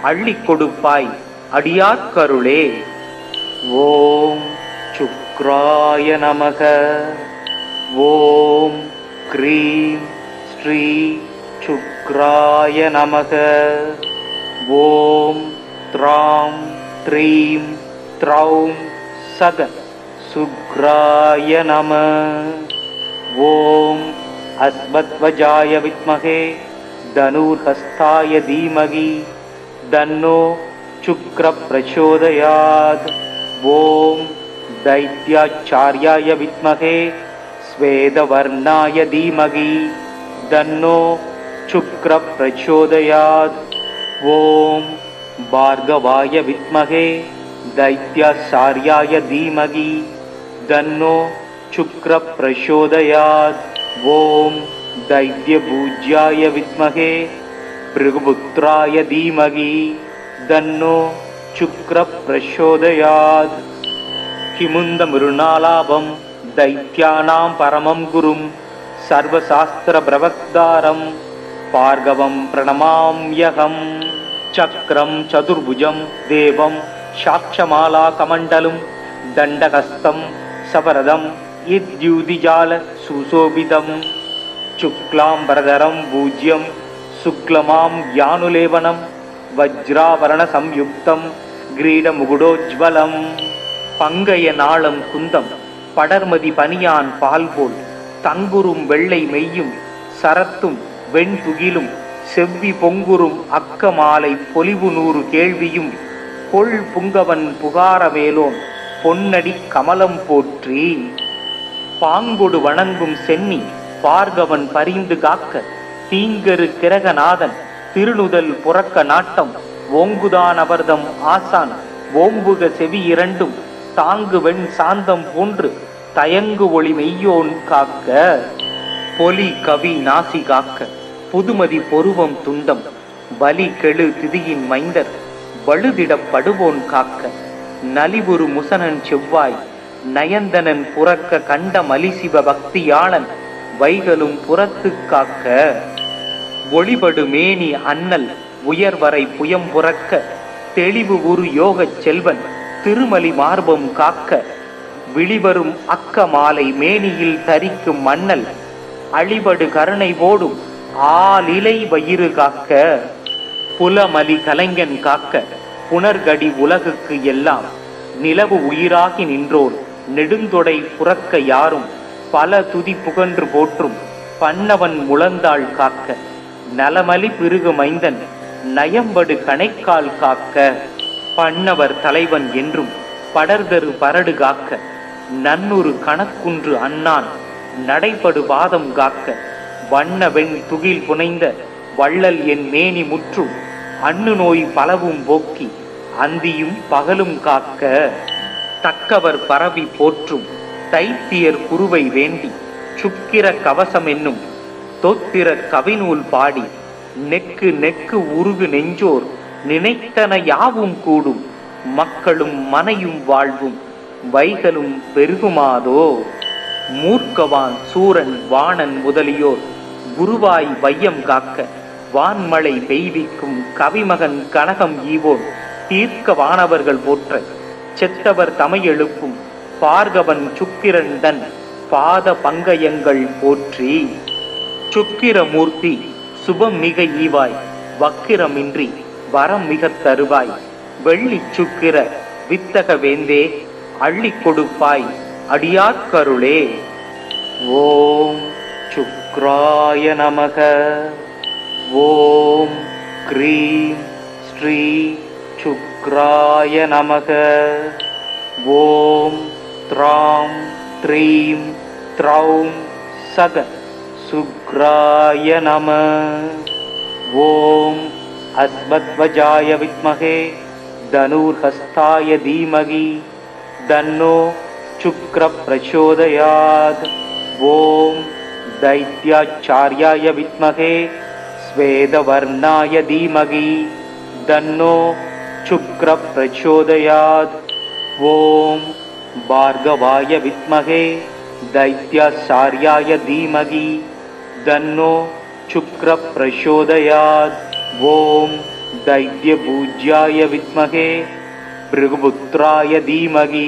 அள்ளி கொடுப்பாய் அடியார்க்கருளே. ஓம் சுக்ராய நமக. ஓம் க்ரீம் ஸ்ரீ சுக்ராய நமக. ஓம் த்ராம் த்ரீம் த்ரௌம் சக சுக்ராய நம. ஓம் அஸ்மத்வஜாய வித்மகே தனுர்ஹஸ்தாய தீமகி தன்னோ சுக்ர பிரச்சோதயாத். ஓம் தைத்யாச்சார்யாய வித்மகே ஸ்வேதவர்ணாய தீமகி தன்னோ சுக்ர பிரச்சோதயாத். ஓம் பார்கவாய வித்மகே தைத்யாச்சார்யாய தீமகி தன்னோ சுக்ர பிரச்சோதயாத். ஓம் दैत्यपूज्याय विद्महे भृगुपुत्राय धीमहि तन्नो शुक्र प्रचोदयात्. किमुन्दमृणालाभं दैत्यानां परमं गुरुं सर्वशास्त्रप्रवक्तारं भार्गवं प्रणमाम्यहम्. चक्रं चतुर्भुजं देवं साक्षमालाकमण्डलं दण्डहस्तं सवरदं यद्युतिजाल सुशोभितं. शुक्लांबरधरं भूज्यं शुक्लमां ज्ञानुलेवनं वज्रावरण संयुक्तं கிரீடமுகுடோஜ்வலம். பங்கைய நாளம் குந்தம் படர்மதி பனியான் பால்போல் தங்குரும் வெள்ளை மெய்யும் சரத்தும் வெண்துகிலும் செவ்வி பொங்குரும் அக்க மாலை பொலிவு நூறு கேள்வியும் கொள் புங்கவன் புகாரமேலோன் பொன்னடி கமலம் போற்றி. பாங்கொடு வணங்கும் சென்னி பார்கவன் பரிந்து காக்க தீங்கரு கிரகநாதன் திருநுதல் புறக்க நாட்டம் ஓங்குதான் அவர்தம் ஆசான் ஓம்புக செவி இரண்டும் தாங்கு வெண் சாந்தம் போன்று தயங்கு ஒளி மெய்யோன் காக்க. பொலி கவி நாசி காக்க புதுமதி பொருவம் துண்டம் பலி கெழு திதியின் மைந்தர் வலுதிடப்படுவோன் காக்க. நலிவுறு முசனன் செவ்வாய் நயந்தனன் புறக்க கண்ட மலிசிவ பக்தியாளன் வைகளும் புறத்து காக்க. ஒளிபடு மேனி அண்ணல் உயர்வரை புயம் புறக்க தெளிவு உரு யோகச் செல்வன் திருமலி மார்பம் காக்க. விழிவரும் அக்க மாலை மேனியில் தரிக்கும் மன்னல் அழிபடு கருணை போடும் ஆலிலை வயிறு காக்க. புலமலி கலைஞன் காக்க புனர்கடி உலகுக்கு எல்லாம் நிலவு உயிராகி நின்றோர் நெடுந்தொடை புறக்க யாரும் பல துதி புகன்று போற்றும் பன்னவன் முழந்தாள் காக்க. நலமலி பிருகு மைந்தன் நயம்படு கணைக்கால் காக்க. பன்னவர் தலைவன் என்றும் படர்தரு பரடு காக்க. நன்னொரு கணக்குன்று அண்ணான் நடைபடு பாதம் காக்க. வண்ண வெண் துகில் புனைந்த வள்ளல் என் மேனி முற்றும் அண்ணு நோய் பலவும் போக்கி அந்தியும் பகலும் காக்க. தக்கவர் பரவி போற்றும் தைத்தியர் குருவை வேண்டி சுக்கிர கவசம் என்னும் தொத்திர கவிநூல் பாடி நெக்கு நெக்கு உருகு நெஞ்சோர் நினைத்தன யாவும் கூடும் மக்களும் மனையும் வாழ்வும் வைகளும் பெருகுமாதோ. மூர்க்கவான் சூரன் வாணன் முதலியோர் குருவாய் வையம் காக்க வான்மழை பெய்விக்கும் கவிமகன் கனகம் ஈவோன் தீர்க்க வானவர்கள் போற்ற செத்தவர் தமையெழுப்பும் பார்கவன் சுக்கிரண்டன் பாத பங்கயங்கள் போற்றி. சுக்கிரமூர்த்தி சுபம் மிக ஈவாய் வக்கிரமின்றி வரம் மிக தருவாய் வெள்ளி சுக்கிர வித்தக வேந்தே அள்ளி கொடுப்பாய் அடியார்க்கருளே. ஓம் சுக்ராய நமக. ஓம் க்ரீம் ஸ்ரீ சுக்ராய நமக. ஓம் த்ராம் त्रीं त्रौं सग सुग्राय नमः। ॐ अस्मद्वजाय विद्महे धनुर्हस्ताय धीमहि तन्नो शुक्रः प्रचोदयात्। ॐ दैत्याचार्याय विद्महे श्वेतवर्णाय धीमहि तन्नो शुक्रः प्रचोदयात्। ॐ भार्गवाय विद्महे दैत्याचार्याय धीमहि तन्नो शुक्रः प्रचोदयात्। ॐ दैत्यपूज्याय विद्महे भृगुपुत्राय धीमहि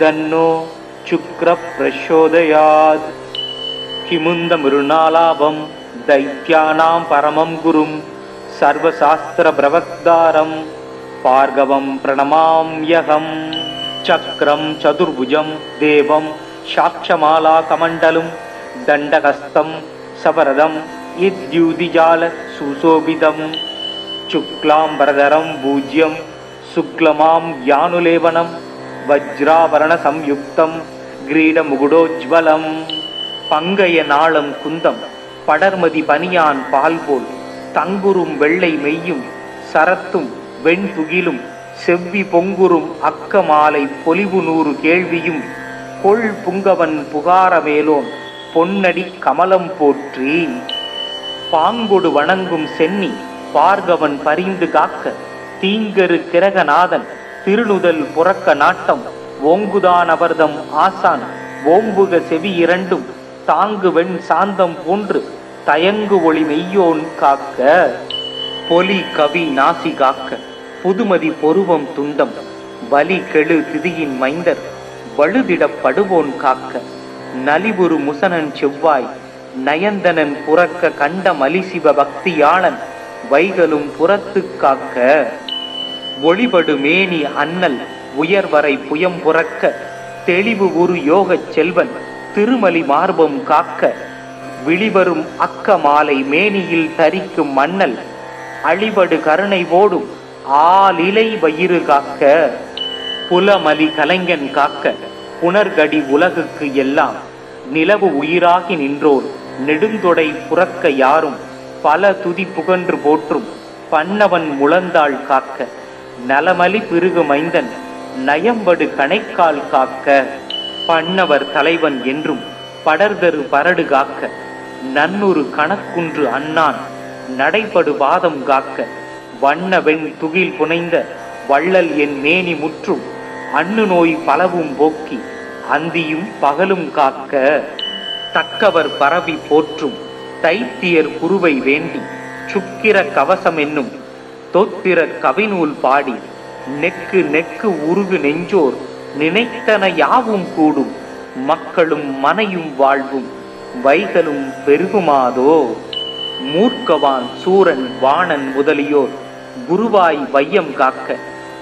तन्नो शुक्रः प्रचोदयात्। किमुन्दमृणालाभं दैत्यानां परमं गुरुं सर्वशास्त्रप्रवक्तारं भार्गवं प्रणमाम्यहम्। चक्रं चतुर्भुजं देवं साक्षमालाकमण्डलं दण्डहस्तं सवरदं यद्युतिजाल सुशोभितं शुक्लाम्बरधरं भूज्यं शुक्लमां यानुलेवनं वज्राभरणसंयुक्तं கிரீடமுகுடோஜ்வலம். பங்கைய நாளம் குந்தம் படர்மதி பனியான் பால்போல் தங்குரும் வெள்ளை மெய்யும் சரத்தும் வெண்துகிலும் செவ்வி பொங்குரும் அக்க மாலை பொலிவு நூறு கேள்வியும் கொள் புங்கவன் புகார மேலோன் பொன்னடி கமலம் போற்றி. பாங்கொடு வணங்கும் சென்னி பார்கவன் பரிந்து காக்க தீங்கரு கிரகநாதன் திருநுதல் புறக்க நாட்டம் ஓங்குதான் அவர்தம் ஆசான் ஓம்புக செவி இரண்டும் தாங்கு வெண் சாந்தம் போன்று தயங்கு ஒளி மெய்யோன் காக்க. பொலி கவி நாசி காக்க புதுமதி பொருவம் துண்டம் வலி கெழு திதியின் மைந்தர் வழுதிடப்படுவோன் காக்க. நலிபுரு முசனன் செவ்வாய் நயந்தனன் புறக்க கண்ட மலிசிவ பக்தியாளன் வைகளும் புறத்து காக்க. ஒளிபடு மேனி அண்ணல் உயர்வரை புயம் புறக்க தெளிவு ஒரு யோகச் செல்வன் திருமலி மார்பம் காக்க. விழிவரும் அக்க மாலை மேனியில் தரிக்கும் மன்னல் அழிபடு கருணை ஓடும் ஆலிலை வயிறு காக்க. புலமலி கலைஞன் காக்க புனர்கடி உலகுக்கு எல்லாம் நிலவு உயிராகி நின்றோர் நெடுந்தொடை புறக்க யாரும் பல துதி புகன்று போற்றும் பன்னவன் முழந்தாள் காக்க. நலமலி பிருகு மைந்தன் நயம்படு கணைக்கால் காக்க. பன்னவர் தலைவன் என்றும் படர்தரு பரடு காக்க. நன்னொரு கணக்குன்று அண்ணான் நடைபடு பாதம் காக்க. வண்ண வெண் துகில் புனைந்த வள்ளல் என் மேனி முற்றும் அண்ணு நோய் பலவும் போக்கி அந்தியும் பகலும் காக்க. தக்கவர் பரவி போற்றும் தைத்தியர் குருவை வேண்டி சுக்கிர கவசம் என்னும் தொத்திர கவிநூல் பாடி நெக்கு நெக்கு உருகு நெஞ்சோர் நினைத்தன யாவும் கூடும் மக்களும் மனையும் வாழ்வும் வைகளும் பெருகுமாதோ. மூர்க்கவான் சூரன் வாணன் முதலியோர் குருவாய் வையம் காக்க.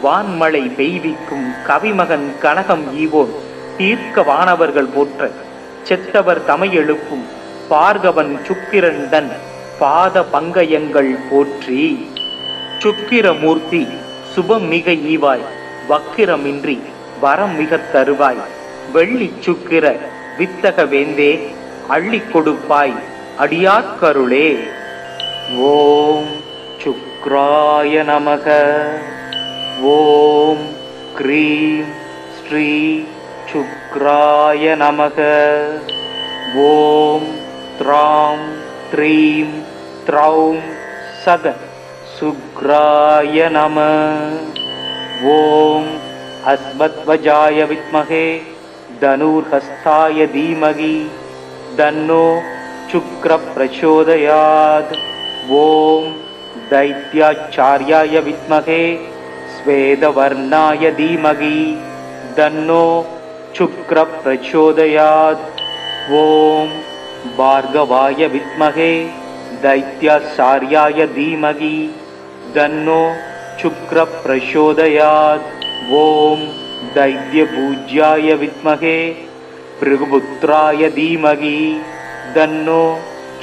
வான்மழை பெய்விக்கும் கவிமகன் கனகம் ஈவோன் தீர்க்க வானவர்கள் போற்ற செத்தவர் தமை எழுப்பும் பார்கவன் சுக்கிரன் தன் பாத பங்கயங்கள் போற்றி. சுக்கிரமூர்த்தி சுபம் மிக ஈவாய் வக்கிரமின்றி வரம் மிக தருவாய். வெள்ளி சுக்கிர வித்தக வேந்தே அள்ளி கொடுப்பாய் அடியார்கருளே. ஓம் சுக்ராய நமக. ஓம் க்ரீம் ஸ்ரீ சுக்ராய நமக. ஓம் த்ராம் த்ரீம் த்ரௌம் சக சுக்ராய நம. ஓம் अस्मद्वजाय विद्महे धनुर्हस्ताय धीमहि तन्नो शुक्रः प्रचोदयात्। ॐ दैत्याचार्याय विद्महे श्वेतवर्णाय धीमहि तन्नो शुक्रः प्रचोदयात्। ॐ भार्गवाय विद्महे दैत्याचार्याय धीमहि तन्नो शुक्रः प्रचोदयात्। ॐ दैत्यपूज्याय विद्महे भृगुपुत्राय धीमहि तन्नो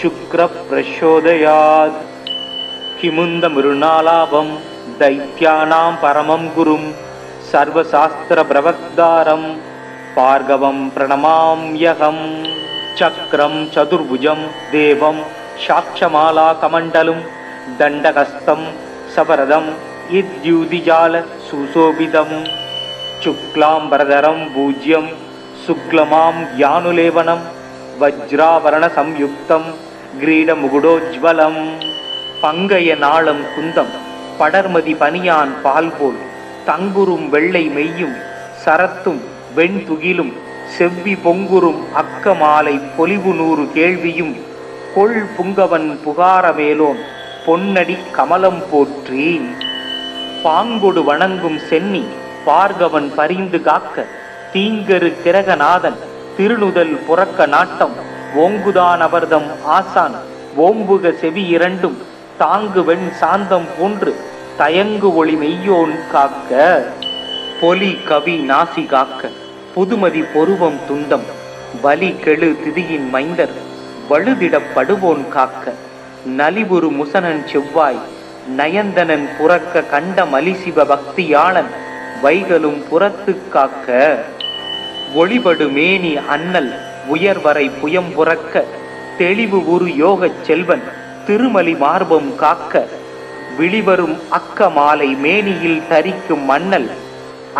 शुक्रः प्रचोदयात्। किमुन्दमृणालाभं दैत्यानां परमं गुरुं सर्वशास्त्रप्रवक्तारं பார்கவம் பிரணமாம்யகம். சக்கரம் சதுர்புஜம் தேவம் சாட்சமாலா கமண்டலும் தண்டகஸ்தம் சபரதம் இத்யுதிஜால சுசோபிதம். சுக்லாம்பரதரம் பூஜ்யம் சுக்லமாம் யானுலேவனம் வஜ்ராவரண சம்யுக்தம் கிரீடமுகுடோஜ்வலம். பங்கைய நாளம் குந்தம் படர்மதி பனியான் பால்போல் தங்குரும் வெள்ளை மெய்யும் சரத்தும் வெண்துகிலும் செவ்வி பொங்குரும் அக்க மாலை பொலிவு 100 கேள்வியும் கொள் புங்கவன் புகாரமேலோன் பொன்னடி கமலம் போற்றி. பாங்கொடு வணங்கும் சென்னி பார்கவன் பரிந்து காக்க தீங்கரு கிரகநாதன் திருநுதல் புறக்க நாட்டம் ஓங்குதான் அபர்தம் ஆசான் ஓம்புக செவி இரண்டும் தாங்கு வெண் சாந்தம் போன்று தயங்கு ஒளி மெய்யோன் காக்க. பொலி கவி நாசி காக்க புதுமதி பொருவம் துண்டம் வலி கெழு திதியின் மைந்தர் வழுதிடப்படுவோன் காக்க. நலிவுறு முசனன் செவ்வாய் நயந்தனன் புறக்க கண்ட மலிசிவ பக்தியாளன் வைகளும் புறத்து காக்க. ஒளிபடு மேனி அண்ணல் உயர்வரை புயம் புறக்க தெளிவு உரு யோகச் செல்வன் திருமலி மார்பம் காக்க. விழிவரும் அக்க மாலை மேனியில் தரிக்கும் மன்னல்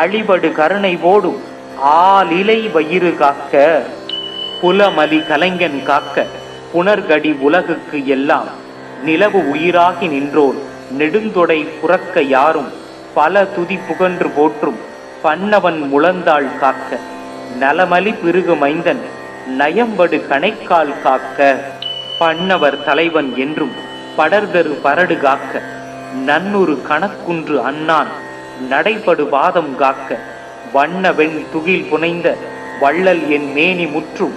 அழிபடு கருணை ஓடும் ஆலிலை வயிறு காக்க. புலமலி கலைஞன் காக்க புனர்கடி உலகுக்கு எல்லாம் நிலவு உயிராகி நின்றோர் நெடுந்தொடை புறக்க யாரும் பல துதி புகன்று போற்றும் பன்னவன் முழந்தாள் காக்க. நலமலி பிருகு மைந்தன் நயம்படு கணைக்கால் காக்க. பன்னவர் தலைவன் என்றும் படர்தரு பரடு காக்க. நன்னொரு கணக்குன்று அண்ணான் நடைபடு வாதம் காக்க. வண்ண வெண் துகில் புனைந்த வள்ளல் என் மேனி முற்றும்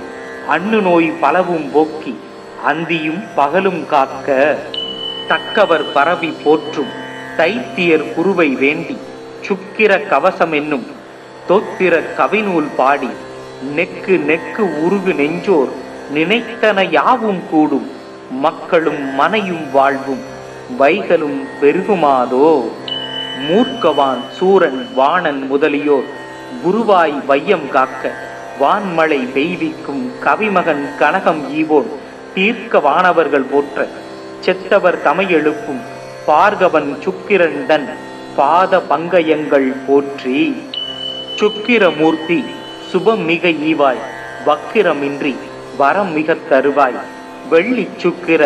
அண்ணு நோய் பலவும் போக்கி அந்தியும் பகலும் காக்க. தக்கவர் பரவி போற்றும் தைத்தியர் குருவை வேண்டி சுக்கிர கவசம் என்னும் தொத்திர கவிநூல் பாடி நெக்கு நெக்கு உருகு நெஞ்சோர் நினைத்தன யாவும் கூடும் மக்களும் மனையும் வாழ்வும் வைகளும் பெருகுமாதோ. மூர்க்கவான் சூரன் வாணன் முதலியோர் குருவாய் வையம் காக்க. வான்மழை பெய்விக்கும் கவிமகன் கனகம் ஈவோன் தீர்க்க வானவர்கள் போற்ற செத்தவர் தமையெழுப்பும் பார்கவன் சுக்கிரண்டன் பாத பங்கயங்கள் போற்றி. சுக்கிரமூர்த்தி சுபம் மிக ஈவாய் வக்கிரமின்றி வரம் மிக தருவாய் வெள்ளி சுக்கிர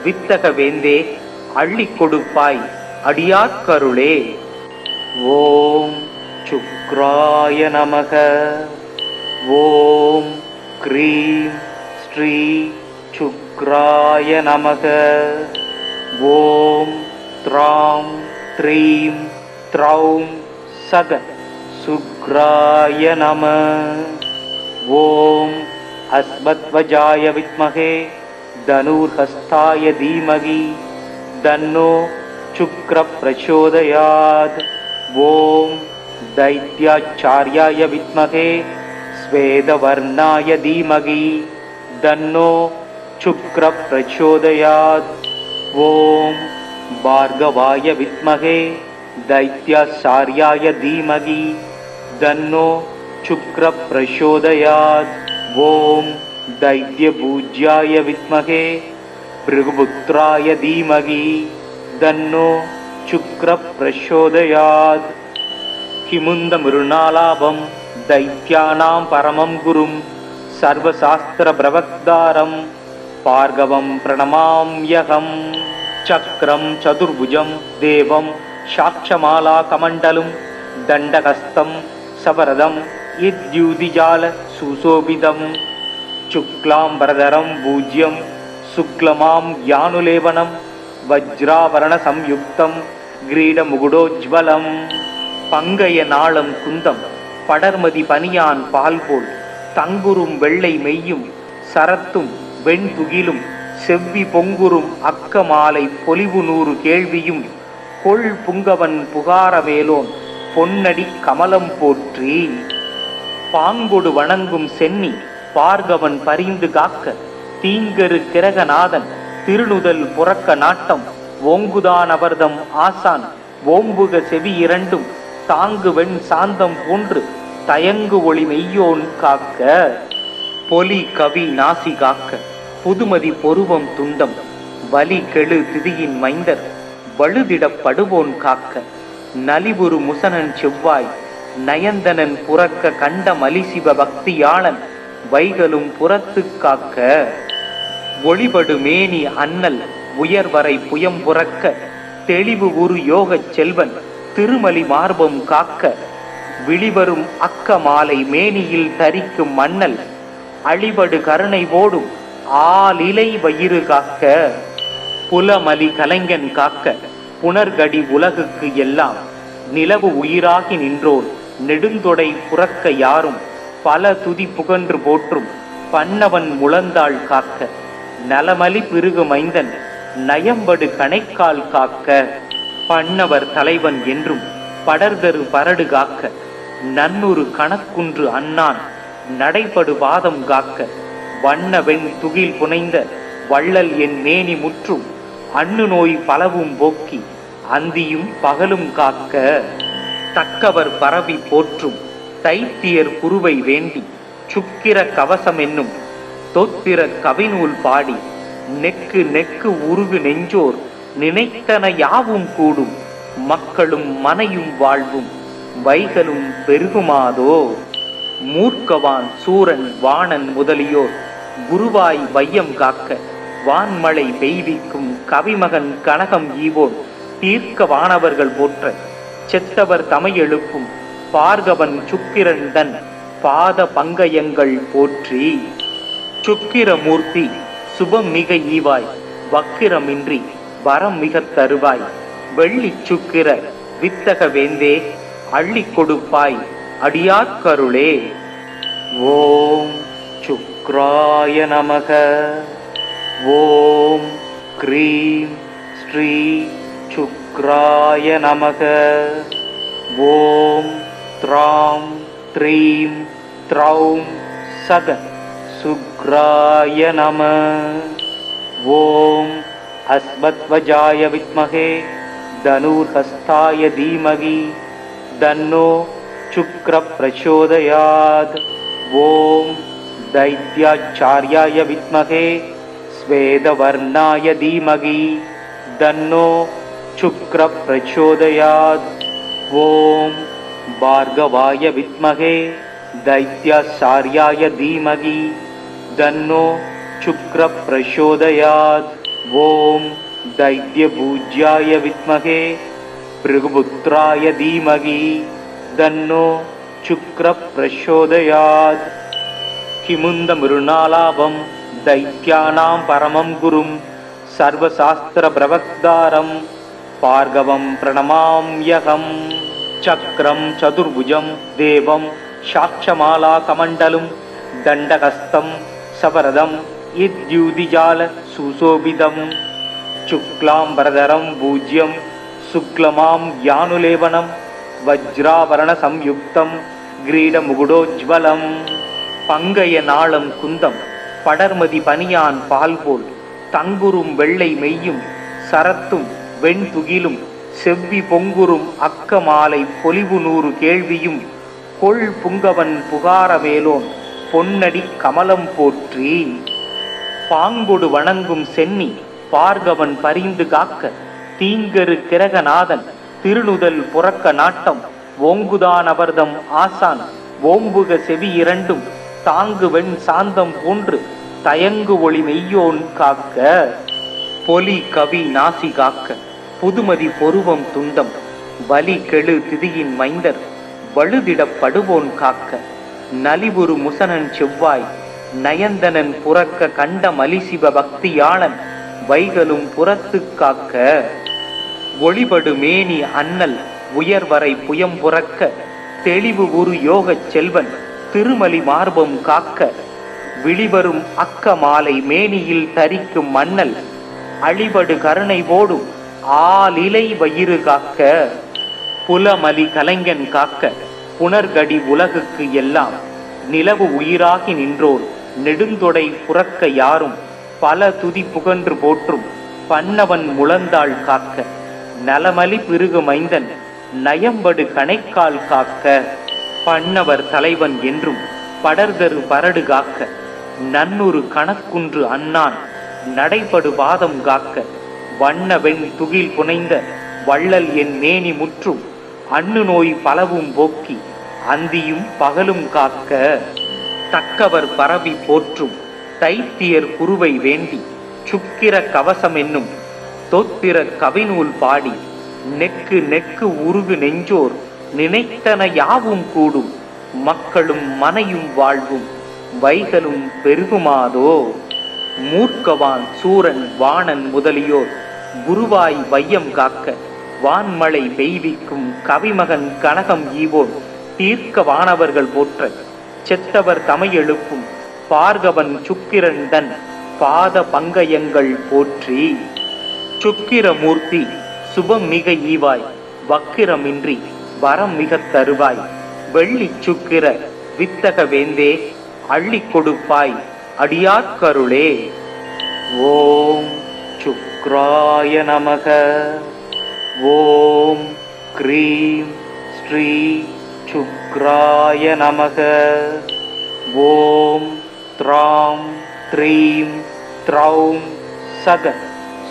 வித்தக வேந்தே அள்ளி கொடுப்பாய் அடியார்கருளே. ஓம் சுக்ராய நமக. ஓம் க்ரீம் ஸ்ரீ சுக்ராய நமக. ஓம் த்ராம் த்ரீம் த்ரௌம் சக சுக்ராய நம. ஓம் அஸ்மத்வஜாய வித்மகே தனுர்ஹஸ்தாய தீமகி தன்னோ சுக்ர பிரச்சோதயாத். ஓம் தைத்யாச்சார்யாய வித்மகே ஸ்வேதவர்ணாய தீமகி தன்னோ சுக்ர பிரச்சோதயாத். ஓம் பார்கவாய வித்மகே தைத்யாச்சார்யாய தீமகி தன்னோ சுக்ர பிரச்சோதயாத். ஓம் தைத்யபூஜ்யாய வித்மகே பிருகுபுத்ராய தீமகி தன்னோ சுக்ர பிரச்சோதயாத். கிமுந்த மிருணாலாபம் தைத்யானாம் பரமம் குரும் சர்வசாஸ்திர பிரவக்தாரம் பார்கவம் பிரணமாம்யகம். சக்கரம் சதுர்புஜம் தேவம் சாட்சமாலா கமண்டலும் தண்டகஸ்தம் சபரதம் இத்யுதிஜால சுசோபிதம். சுக்லாம்பரதரம் பூஜ்யம் சுக்லமாம் யானுலேவனம் வஜ்ராவரண சம்யுக்தம் கிரீடமுகுடோஜ்வலம். பங்கைய நாளம் குந்தம் படர்மதி பனியான் பால்போல் தங்குரும் வெள்ளை மெய்யும் சரத்தும் வெண்துகிலும் செவ்வி பொங்குரும் அக்க மாலை பொலிவு 100 கேள்வியும் கொள் புங்கவன் புகாரமேலோன் பொன்னடி கமலம் போற்றி. பாங்கொடு வணங்கும் சென்னி பார்கவன் பரிந்து காக்க தீங்கரு கிரகநாதன் திருநுதல் புறக்க நாட்டம் ஓங்குதான் அபர்தம் ஆசான் ஓம்புக செவி இரண்டும் தாங்கு வெண் சாந்தம் போன்று தயங்கு ஒளி மெய்யோன் காக்க. பொலி கவி நாசி காக்க புதுமதி பொருவம் துண்டம் வலி கெழு திதியின் மைந்தர் வழுதிடப்படுவோன் காக்க. நலிவுறு முசனன் செவ்வாய் நயந்தனன் புறக்க கண்ட மலிசிவ பக்தியாளன் வைகளும் புறத்து காக்க. ஒளிபடு மேனி அண்ணல் உயர்வரை புயம் புறக்க தெளிவு உரு யோகச் செல்வன் திருமலி மார்பம் காக்க. விழிவரும் அக்க மாலை மேனியில் தரிக்கும் மன்னல் அழிபடு கருணை ஓடும் ஆலிலை வயிறு காக்க. புலமலி கலைஞன் காக்க புனர்கடி உலகுக்கு எல்லாம் நிலவு உயிராகி நின்றோர் நெடுந்தொடை புறக்க யாரும் பல துதி புகன்று போற்றும் பன்னவன் முழந்தாள் காக்க. நலமலி பிருகு மைந்தன் நயம்படு கணைக்கால் காக்க. பன்னவர் தலைவன் என்றும் படர்தரு பரடு காக்க. நன்னூறு கணக்குன்று அண்ணான் நடைபடு வாதம் காக்க. வண்ண வெண் துகில் புனைந்த வள்ளல் என் மேனி முற்றும் அண்ணு நோய் பலவும் போக்கி அந்தியும் பகலும் காக்க. தக்கவர் பரவி போற்றும் தைத்தியர் குருவை வேண்டி சுக்கிர கவசம் என்னும் தொத்திர கவிநூல் பாடி நெக்கு நெக்கு உருகு நெஞ்சோர் நினைத்தன யாவும் கூடும் மக்களும் மனையும் வாழ்வும் வைகளும் பெருகுமாதோ. மூர்க்கவான் சூரன் வாணன் முதலியோர் குருவாய் வையம் காக்க. வான்மழை பெய்விக்கும் கவிமகன் கனகம் ஈவோன் தீர்க்க வானவர்கள் போற்ற செத்தவர் தமை எழுப்பும் பார்கவன் சுக்கிரன் தன் பாத பங்கயங்கள் போற்றி. சுக்கிரமூர்த்தி சுபம் மிக ஈவாய் வக்கிரமின்றி வரம் மிக தருவாய். வெள்ளி சுக்கிர வித்தக வேந்தே அள்ளி கொடுப்பாய் அடியார்கருளே. ஓம் சுக்ராய நமக. ஓம் க்ரீம் ஸ்ரீ சுக்ராய நமக. ஓம் த்ராம் த்ரீம் த்ரௌம் சத சுக்ராய நம. ஓம் அஸ்மத்வஜாய வித்மஹே தனுர்ஹஸ்தாய தீமகி தன்னோ சுக்ர பிரச்சோதயாத். ஓம் தைத்யாச்சார்யாய வித்மஹே ஸ்வேதவர்ணாய தீமகி தன்னோ சுக்ர பிரச்சோதயாத். ஓம் பார்கவாய வித்மஹே தைத்யாச்சார்யாய தீமகி தன்னோ சுக்ர பிரச்சோதயாத். ஓம் दैत्यपूज्याय विद्महे भृगुपुत्राय धीमहि तन्नो शुक्र प्रचोदयात्. किमुंद मृणालाभं दैत्यानां परमं गुरुं सर्वशास्त्र प्रवक्तारं भार्गवं प्रणमाम्यहं. चक्रं चतुर्भुजं देवं साक्षमाला कमण्डलं दण्डहस्तं सवरदं यद्युतिजाल सुशोभितं. शुक्लांबरधरं भूज्यं शुक्लमां यानुलेवनं वज्रावरण संयुक्तं கிரீடமுகுடோஜ்வலம். பங்கைய நாளம் குந்தம் படர்மதி பனியான் பால்போல் தங்குரும் வெள்ளை மெய்யும் சரத்தும் வெண்துகிலும் செவ்வி பொங்குரும் அக்க மாலை பொலிவு நூறு கேள்வியும் கொள் புங்கவன் புகாரவேலோன் பொன்னடி கமலம் போற்றி. பாங்கொடு வணங்கும் சென்னி பார்கவன் பரிந்து காக்க தீங்கரு கிரகநாதன் திருநுதல் புறக்க நாட்டம் ஓங்குதான் அவர்தம் ஆசான் ஓம்புக செவி இரண்டும் தாங்கு வெண் சாந்தம் போன்று தயங்கு ஒளி மெய்யோன் காக்க. பொலி கவி நாசி காக்க புதுமதி பொருவம் துண்டம் வலி கெழு திதியின் மைந்தர் வழுதிடப்படுவோன் காக்க. நலிவுறு முசனன் செவ்வாய் நயந்தனன் புறக்க கண்ட மலிசிவ பக்தியாளன் வைகளும் புறத்து காக்க. ஒளிபடு மேனி அண்ணல் உயர்வரை புயம் புறக்க தெளிவு உரு யோகச் செல்வன் திருமலி மார்பம் காக்க. விழிவரும் அக்க மாலை மேனியில் தரிக்கும் மன்னல் அழிபடு கருணை ஓடும் ஆலிலை வயிறு காக்க. புலமலி கலைஞன் காக்க புனர்கடி உலகுக்கு எல்லாம் நிலவு உயிராகி நின்றோர் நெடுந்தொடை புறக்க யாரும் பல துதி புகன்று போற்றும் பன்னவன் முழந்தாள் காக்க. நலமலி பிருகு மைந்தன் நயம்படு கணைக்கால் காக்க. பண்ணவர் தலைவன் என்றும் படர்தரு பரடு காக்க, நன்னொரு கணக்குன்று அண்ணான் நடைபடு பாதம் காக்க, வண்ண வெண் துகில் புனைந்த வள்ளல் என் மேனி முற்றும், அண்ணு நோய் பலவும் போக்கி அந்தியும் பகலும் காக்க, தக்கவர் பரவி போற்றும் தைத்தியர் குருவை வேண்டி, சுக்கிர கவசம் என்னும் தோத்திர கவிநூல் பாடி, நெக்கு நெக்கு உருகு நெஞ்சோர் நினைத்தன யாவும் கூடும், மக்களும் மனையும் வாழ்வும் வைகளும் பெருகுமாதோ. மூர்க்கவான் சூரன் வாணன் முதலியோர் குருவாய் வையம் காக்க, வான்மழை பெய்விக்கும் கவிமகன் கனகம் ஈவோன் தீர்க்க வானவர்கள் போற்ற, செத்தவர் தமை எழுப்பும் பார்கவன் சுக்கிரன் தன் பாத பங்கயங்கள் போற்றி. சுக்கிரமூர்த்தி சுபம் மிக ஈவாய், வக்கிரமின்றி வரம் மிகத் தருவாய், வெள்ளி சுக்கிர வித்தக வேந்தே அள்ளி கொடுப்பாய் அடியார்க்கருளே. ஓம் சுக்ராய நமக. ஓம் க்ரீம் ஸ்ரீ சுக்ராய நமக. ஓம் த்ராம் த்ரீம் த்ரௌம் சக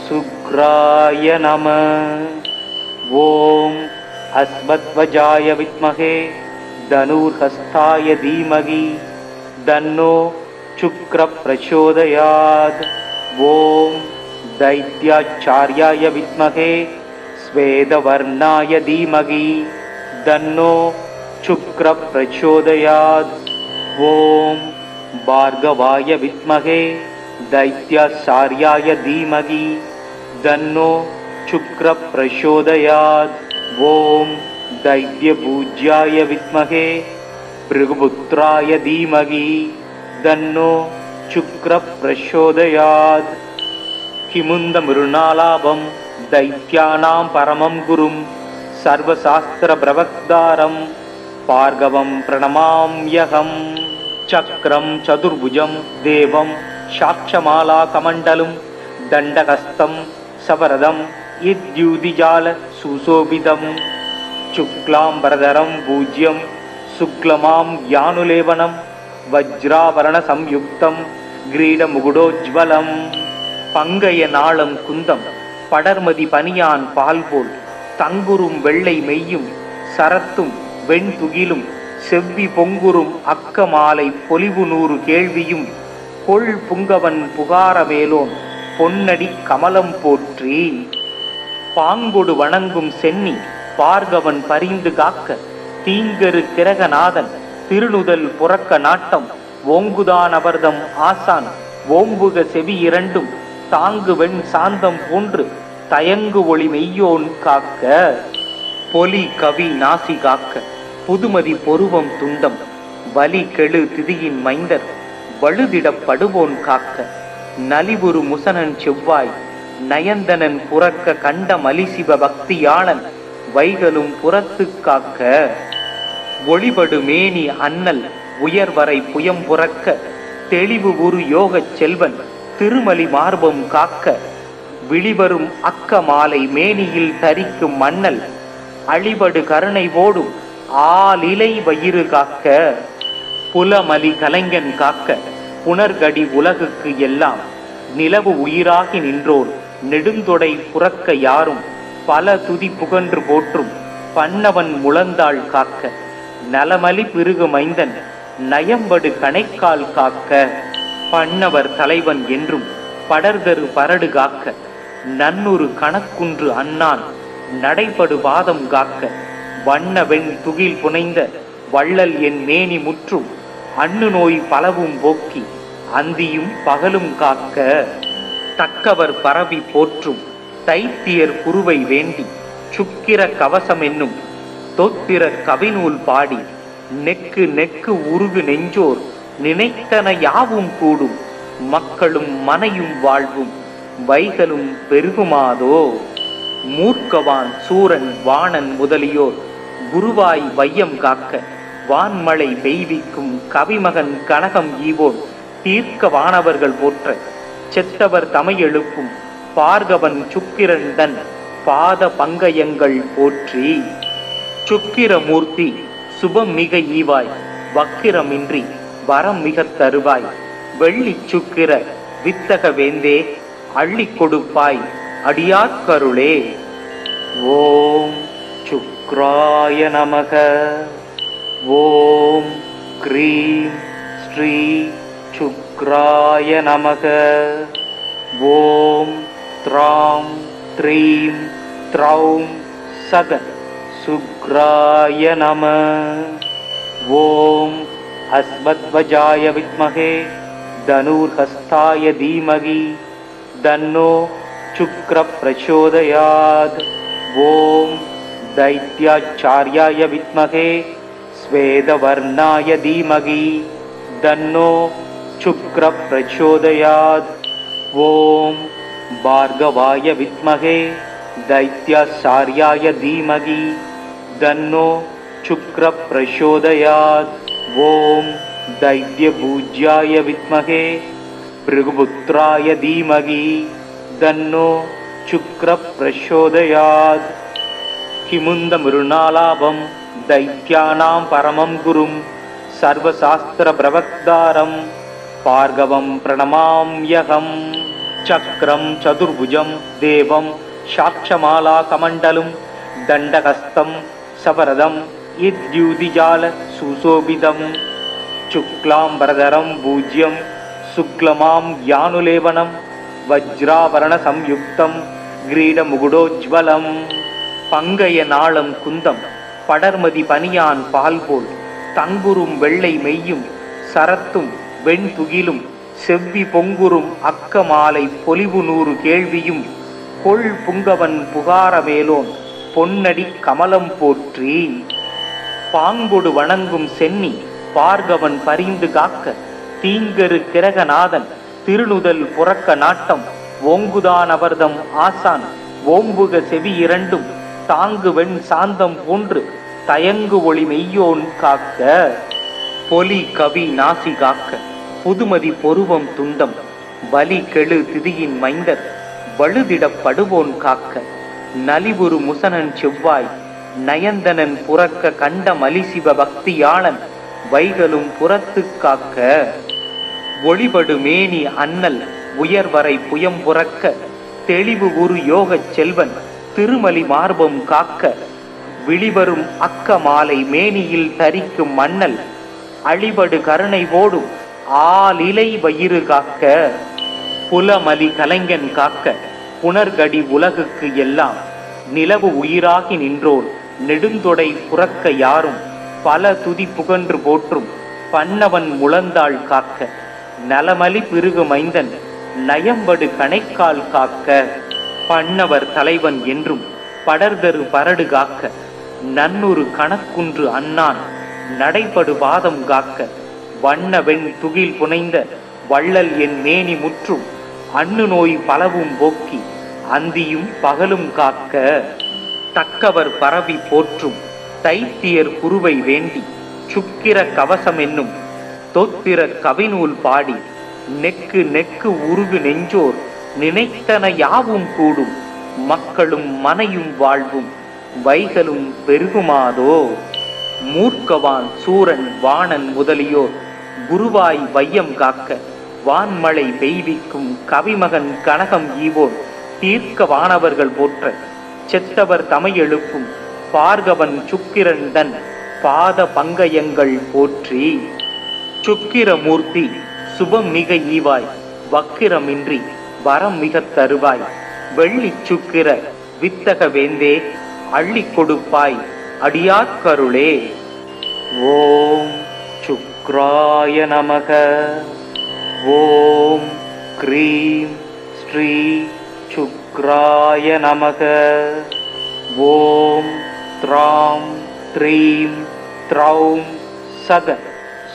சுக்ராய நம. ஓம் அஸ்வத்வஜாய வித்மகே தனுர்ஹஸ்தாய தீமகி தன்னோ சுக்ர பிரச்சோதயாத். ஓம் தைத்யாச்சார்யாய வித்மகே ஸ்வேதவர்ணாய தீமகி தன்னோ சுக்ர பிரச்சோதயாத். ஓம் பார்கவாய வித்மகே தைத்யாச்சார்யாய தீமகி தன்னோ சுக்ர பிரச்சோதயாத். ஓம் दैत्यपूज्याय विद्महे भृगुपुत्राय धीमहि तन्नो शुक्र प्रचोदयात्. किमुंद मृणालाभं दैत्यानां परमं गुरुं सर्वशास्त्र प्रवक्तारं भार्गवं प्रणमाम्यहम्. चक्रं चतुर्भुजं देवं साक्षमालाकमण्डलं दण्डहस्तं सवरदं यद्युतिजाल सुशोभितम्. शुक्लांबरधरं पूज्यं शुक्लमां यानुलेवनं वज्रावरण संयुक्तं கிரீடமுகுடோஜ்வலம். பங்கைய நாளம் குந்தம் படர்மதி பனியான் பால்போல், தங்குரும் வெள்ளை மெய்யும் சரத்தும் வெண்துகிலும் செவ்வி பொங்குரும் அக்க மாலை பொலிவு நூறு கேள்வியும், கொள் புங்கவன் புகாரமேலோன் பொன்னடி கமலம் போற்றி. பாங்கொடு வணங்கும் சென்னி பார்கவன் பரிந்து காக்க, தீங்கரு கிரகநாதன் திருநுதல் புறக்க நாட்டம், ஓங்குதான் அபர்தம் ஆசான் ஓம்புக செவி இரண்டும், தாங்கு வெண் சாந்தம் போன்று தயங்கு ஒளி மெய்யோன் காக்க. பொலி கவி நாசி காக்க, புதுமதி பொருவம் துண்டம் வலி கெழு திதியின் மைந்தர் வழுதிடப்படுவோன் காக்க. நலிவுறு முசனன் செவ்வாய் நயந்தனன் புறக்க, கண்ட மலிசிவ பக்தியாளன் வைகளும் புறத்து காக்க. ஒளிபடு மேனி அண்ணல் உயர்வரை புயம் புறக்க, தெளிவு ஒரு யோகச் செல்வன் திருமலி மார்பம் காக்க. விழிவரும் அக்க மாலை மேனியில் தரிக்கும் மன்னல் அழிபடு கருணை ஓடும் ஆலிலை வயிறு காக்க. புலமலி கலைஞன் காக்க, புனர்கடி உலகுக்கு எல்லாம் நிலவு உயிராகி நின்றோர் நெடுந்தொடை புறக்க யாரும் பல துதி புகன்று போற்றும் பன்னவன் முழந்தாள் காக்க. நலமலி பிருகு மைந்தன் நயம்படு கணைக்கால் காக்க. பண்ணவர் தலைவன் என்றும் படர்தரு பரடு காக்க, நன்னொரு கணக்குன்று அண்ணான் நடைபடு பாதம் காக்க. வண்ண வெண் துகில் புனைந்த வள்ளல் என் மேனி முற்றும், அண்ணு நோய் பலவும் போக்கி அந்தியும் பகலும் காக்க. தக்கவர் பரவி போற்றும் தைத்தியர் குருவை வேண்டி, சுக்கிர கவசம் என்னும் தோத்திர கவிநூல் பாடி, நெக்கு நெக்கு உருகு நெஞ்சோர் நினைத்தன யாவும் கூடும், மக்களும் மனையும் வாழ்வும் வைகளும் பெருகுமாதோ. மூர்க்கவான் சூரன் வாணன் முதலியோர் குருவாய் வையம் காக்க, வான்மழை பெய்விக்கும் கவிமகன் கனகம் ஈவோன் தீர்க்க வானவர்கள் போற்ற, செத்தவர் தமை எழுப்பும் பார்கவன் சுக்கிரன் தன் பாத பங்கயங்கள் போற்றி. சுக்கிரமூர்த்தி சுபம் மிக ஈவாய், வக்கிரமின்றி வரம் மிக தருவாய், வெள்ளி சுக்கிர வித்தக வேந்தே, அள்ளி கொடுப்பாய் அடியார்க்கருளே. ஓம் சுக்ராய நமக. ஓம் க்ரீம் ஸ்ரீ சுக்ராய நமக. ஓம் த்ராம் த்ரீம் த்ரௌம் சக சுக்ராய நம. ஓம் அஸ்வத்வஜாய வித்மகே தனுர்ஹஸ்தாய தீமகி தன்னோ சுக்ர பிரச்சோதயாத். ஓம் दैत्याचार्याय विद्महे स्वेदवर्णाय धीमहि तन्नो शुक्र प्रचोदयात्. ओम भार्गवाय विद्महे दैत्याचार्याय धीमहि तन्नो शुक्र प्रचोदयात्. ओम दैत्यपूज्याय विद्महे भृगुपुत्राय धीमहि तन्नो शुक्र प्रचोदयात्. किमुंद मृणालाभं दैत्यानां परमं गुरुं सर्वशास्त्र प्रवक्तारं भार्गवं प्रणमाम्यहम्. चक्रं चतुर्भुजं देवं साक्षमाला कमण्डलुं दण्डहस्तं सवरदं यद्युतिजाल सुशोभितं. शुक्लाम्बरधरं पूज्यं शुक्लमां यानुलेवनं वज्राभरण संयुक्तं கிரீடமுகுடோஜ்வலம். பங்கைய நாளம் குந்தம் படர்மதி பனியான் பால் போல் தங்குரும் வெள்ளை மெய்யும் சரத்தும் வெண்துகிலும் செவ்வி பொங்குரும் அக்க மாலை பொலிவு 100 கேள்வியும் கொள் புங்கவன் புகாரமேலோன் பொன்னடி கமலம் போற்றி. பாங்கொடு வணங்கும் சென்னி பார்கவன் பரிந்து காக்க தீங்கரு கிரகநாதன் திருநுதல் புறக்க நாட்டம் ஓங்குதான் அவர்தம் ஆசான் ஓம்புக செவி இரண்டும் தாங்கு வெண் சாந்தம் போன்று தயங்கு ஒளி மெய்யோன் காக்க. பொலி கவி நாசி காக்க புதுமதி பொருவம் துண்டம் வலி கெழு திதியின் மைந்தர் வழுதிடப்படுவோன் காக்க. நலிவுறு முசனன் செவ்வாய் நயந்தனன் புறக்க கண்ட மலிசிவ பக்தியாளன் வைகளும் புறத்து காக்க. ஒளிபடு மேனி அண்ணல் உயர்வரை புயம் புறக்க தெளிவு உரு யோகச் செல்வன் திருமலி மார்பம் காக்க. விழிவரும் அக்க மாலை மேனியில் தரிக்கும் மன்னல் அழிபடு கருணை ஓடும் ஆலிலை வயிறு காக்க. புலமலி கலைஞன் காக்க புனர்கடி உலகுக்கு எல்லாம் நிலவு உயிராகி நின்றோர் நெடுந்தொடை புறக்க யாரும் பல துதி புகன்று போற்றும் பன்னவன் முழந்தாள் காக்க. நலமலி பிருகு மைந்தன் நயம்படு கணைக்கால் காக்க. பன்னவர் தலைவன் என்றும் படர்தரு பரடு காக்க. நன்னொரு கணக்குன்று அண்ணான் நடைபடு பாதம் காக்க. வண்ண வெண் துகில் புனைந்த வள்ளல் என் மேனி முற்றும் அண்ணு நோய் பலவும் போக்கி அந்தியும் பகலும் காக்க. தக்கவர் பரவி போற்றும் தைத்தியர் குருவை வேண்டி சுக்கிர கவசம் என்னும் தொத்திர கவிநூல் பாடி நெக்கு நெக்கு உருகு நெஞ்சோர் நினைத்தன யாவும் கூடும் மக்களும் மனையும் வாழ்வும் வைகளும் பெருகுமாதோ. மூர்க்கவான் சூரன் வாணன் முதலியோர் குருவாய் வையம் காக்க. வான்மழை பெய்விக்கும் கவிமகன் கனகம் ஈவோர் தீர்க்க வானவர்கள் போற்ற செத்தவர் தமை எழுப்பும் பார்கவன் சுக்கிரன் தன் பாத பங்கயங்கள் போற்றி. சுக்கிரமூர்த்தி சுபம் மிக ஈவாய், வக்கிரமின்றி வரம் மிக தருவாய், வெள்ளி சுக்கிர வித்தக வேந்தே அள்ளி கொடுப்பாய் அடியார்க்கருளே. ஓம் சுக்ராய நமக. ஓம் க்ரீம் ஸ்ரீ சுக்ராய நமக. ஓம் த்ராம் த்ரீம் த்ரௌம் சக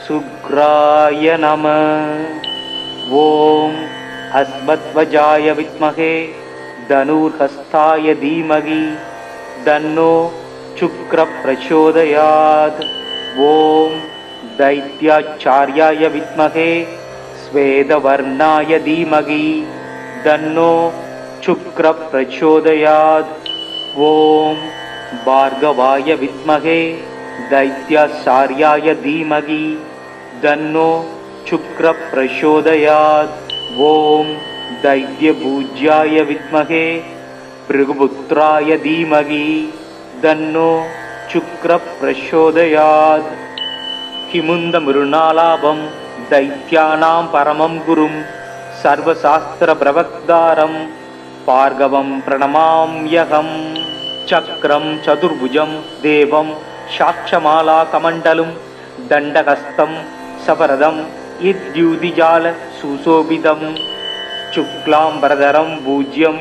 சுக்ராய நம. ஓம் அஸ்வத்வஜாய வித்மகே தனுர்ஹஸ்தாய தீமகி தன்னோ சுக்ர பிரச்சோதயாத். ஓம் दैत्याचार्याय विद्महे स्वेदवर्णाय धीमहि तन्नो शुक्र प्रचोदयात्. ओम भार्गवाय विद्महे दैत्याचार्याय धीमहि तन्नो शुक्र प्रचोदयात्। ओम दैत्यपूज्याय विद्महे भृगुपुत्राय धीमहि तन्नो शुक्र प्रचोदयात्। किमुंद मृणालाभं दैत्यानां परमं गुरुं सर्वशास्त्र प्रवक्तारं भार्गवं प्रणमाम्यहम्। चक्रं चतुर्भुजं देवं साक्षमाला कमण्डलुं दण्डहस्तं सवरदं इद्युतिजाल सुशोभितं शुक्लाम्बरधरं भूज्यं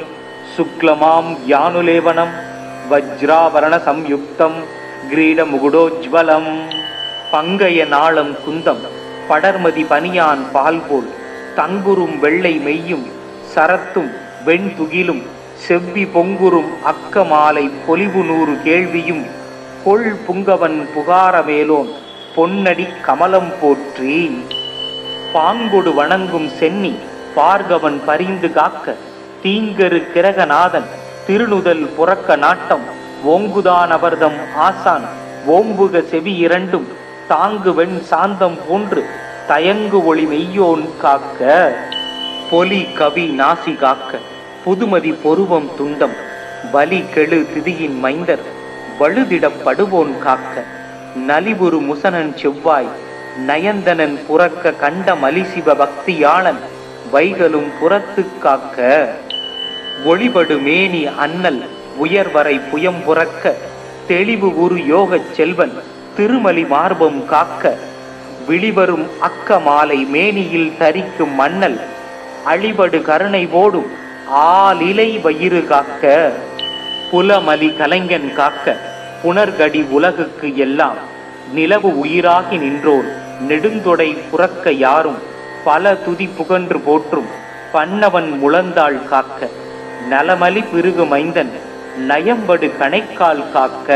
शुक्लमां ज्ञानुलेवनं वज्राभरण संयुक्तं கிரீடமுகுடோஜ்வலம்। பங்கைய நாளம் குந்தம் படர்மதி பனியான் பால்போல் தங்குரும் வெள்ளை மெய்யும் சரத்தும் வெண்துகிலும் செவ்வி பொங்குரும் அக்க மாலை பொலிவு நூறு கேள்வியும் கொள் புங்கவன் புகாரமேலோன் பொன்னடி கமலம் போற்றி। பாங்கொடு வணங்கும் சென்னி பார்கவன் பரிந்து காக்க தீங்கரு கிரகநாதன் திருநுதல் புறக்க நாட்டம் ஓங்குதான் அவர்தம் ஆசான் ஓம்புக செவி இரண்டும் தாங்கு வெண் சாந்தம் போன்று தயங்கு ஒளி மெய்யோன் காக்க। பொலி கவி நாசி காக்க புதுமதி பொருவம் துண்டம் வலி கெழு திதியின் மைந்தர் வழுதிடப்படுவோன் காக்க। நலிபுரு முசனன் செவ்வாய் நயந்தனன் புறக்க கண்ட மலிசிவ பக்தியாளன் வைகளும் புறத்து காக்க। ஒளிபடு மேனி அண்ணல் உயர்வரை புயம் புறக்க தெளிவு உரு யோகச் செல்வன் திருமலி மார்பம் காக்க। விழிவரும் அக்க மாலை மேனியில் தரிக்கும் மன்னல் அழிபடு கருணை ஓடும் ஆலிலை வயிறு காக்க। புலமலி கலைஞன் காக்க புனர்கடி உலகுக்கு எல்லாம் நிலவு உயிராகி நின்றோர் நெடுந்தொடை புறக்க யாரும் பல துதி புகன்று போற்றும் பன்னவன் முழந்தாள் காக்க। நலமலி பிருகு மைந்தன் நயம்படு கணைக்கால் காக்க।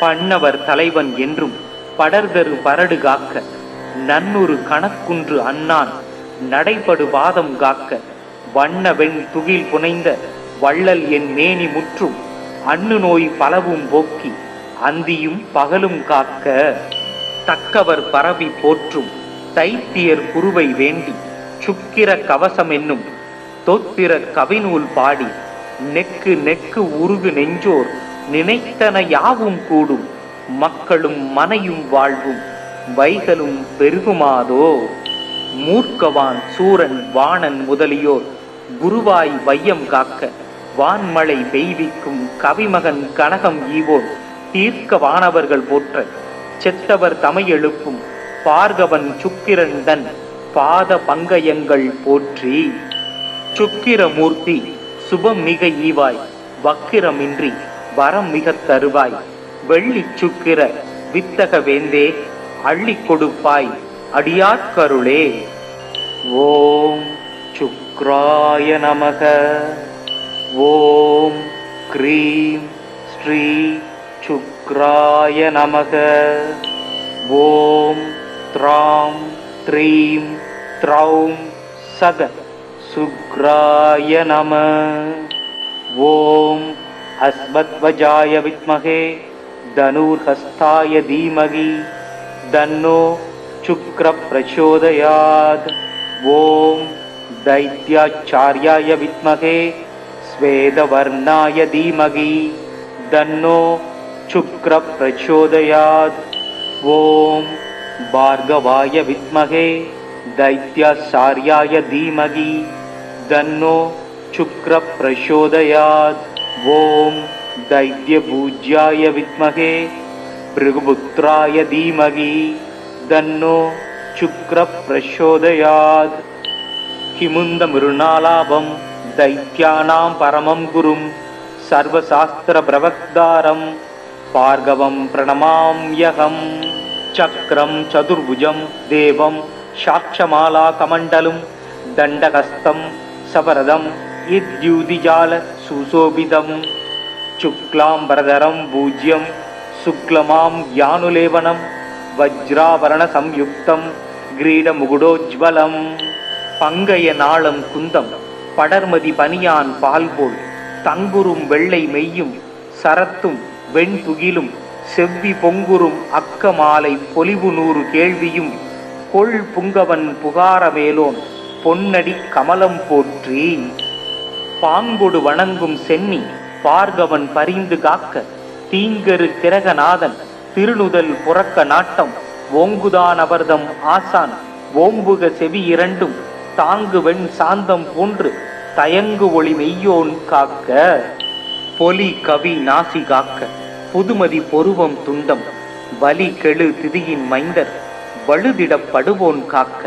பன்னவர் தலைவன் என்றும் படர்தரு பரடு காக்க நன்னொரு கணக்குன்று அண்ணான் நடைபடு பாதம் காக்க। வண்ண வெண் துகில் புனைந்த வள்ளல் என் மேனி முற்றும் அண்ணு நோய் பலவும் போக்கி அந்தியும் பகலும் காக்க। தக்கவர் பரவி போற்றும் தைத்தியர் குருவை வேண்டி சுக்கிர கவசம் என்னும் தொத்திர கவிநூல் பாடி நெக்கு நெக்கு உருகு நெஞ்சோர் நினைத்தன யாவும் கூடும் மக்களும் மனையும் வாழ்வும் வைகளும் பெருகுமாதோ। மூர்க்கவான் சூரன் வாணன் முதலியோர் குருவாய் வையம் காக்க வான்மழை பெய்விக்கும் கவிமகன் கனகம் ஈவோன் தீர்க்க வானவர்கள் போற்ற செத்தவர் தமை எழுப்பும் பார்கவன் சுக்கிரன் தன் பாத பங்கயங்கள் போற்றி। சுக்கிரமூர்த்தி சுபம் மிக ஈவாய் வக்கிரமின்றி வரம் மிக தருவாய் வெள்ளி சுக்கிர வித்தக வேந்தே அள்ளி கொடுப்பாய் அடியாட்கருளே। ஓம் சுக்ராய நமக। ஓம் க்ரீம் ஸ்ரீ சுக்ராய நமக। ஓம் த்ராம் த்ரீம் த்ரௌம் சக சுக்ராய நம। ஓம் अस्मद्वजाय विद्महे धनुर्हस्ताय धीमहि तन्नो शुक्र प्रचोदयात्। ओम दैत्याचार्याय विद्महे श्वेतवर्णाय धीमहि तन्नो शुक्र प्रचोदयात्। ओम भार्गवाय विद्महे दैत्याचार्याय धीमहि तन्नो शुक्र प्रचोदयात्। ओम दैत्यपूज्याय विद्महे भृगुपुत्राय धीमहि तन्नो शुक्र प्रचोदयात्। किमुंद मृणालाभं दैत्यानां परमं गुरुं सर्वशास्त्र प्रवक्तारं भार्गवं प्रणमाम्यहम्। चक्रं चतुर्भुजं देवं साक्षमाला कमण्डलुं दण्डहस्तं सवरदं इद्युतिजाल सुशोभितं शुक्लाम्बरधरं भूज्यं शुक्लमां ज्ञानुलेवनं वज्राभरण संयुक्तं கிரீடமுகுடோஜ்வலம்। பங்கைய நாளம் குந்தம் படர்மதி பனியான் பால்போல் தங்குரும் வெள்ளை மெய்யும் சரத்தும் வெண்துகிலும் செவ்வி பொங்குறும் அக்க மாலை பொலிவு 100 கேள்வியும் கொள் புங்கவன் புகார மேலோன் பொன்னடி கமலம் போற்றி. பாங்கொடு வணங்கும் சென்னி பார்கவன் பரிந்து காக்க தீங்கரு கிரகநாதன் திருநுதல் புறக்க நாட்டம் ஓங்குதான் அவர்தம் ஆசான் ஓம்புக செவி இரண்டும் தாங்கு வெண் சாந்தம் போன்று தயங்கு ஒளி மெய்யோன் காக்க. பொலி கவி நாசி காக்க புதுமதி பொருவம் துண்டம் வலி கெழு திதியின் மைந்தர் வழுதிடப்படுவோன் காக்க.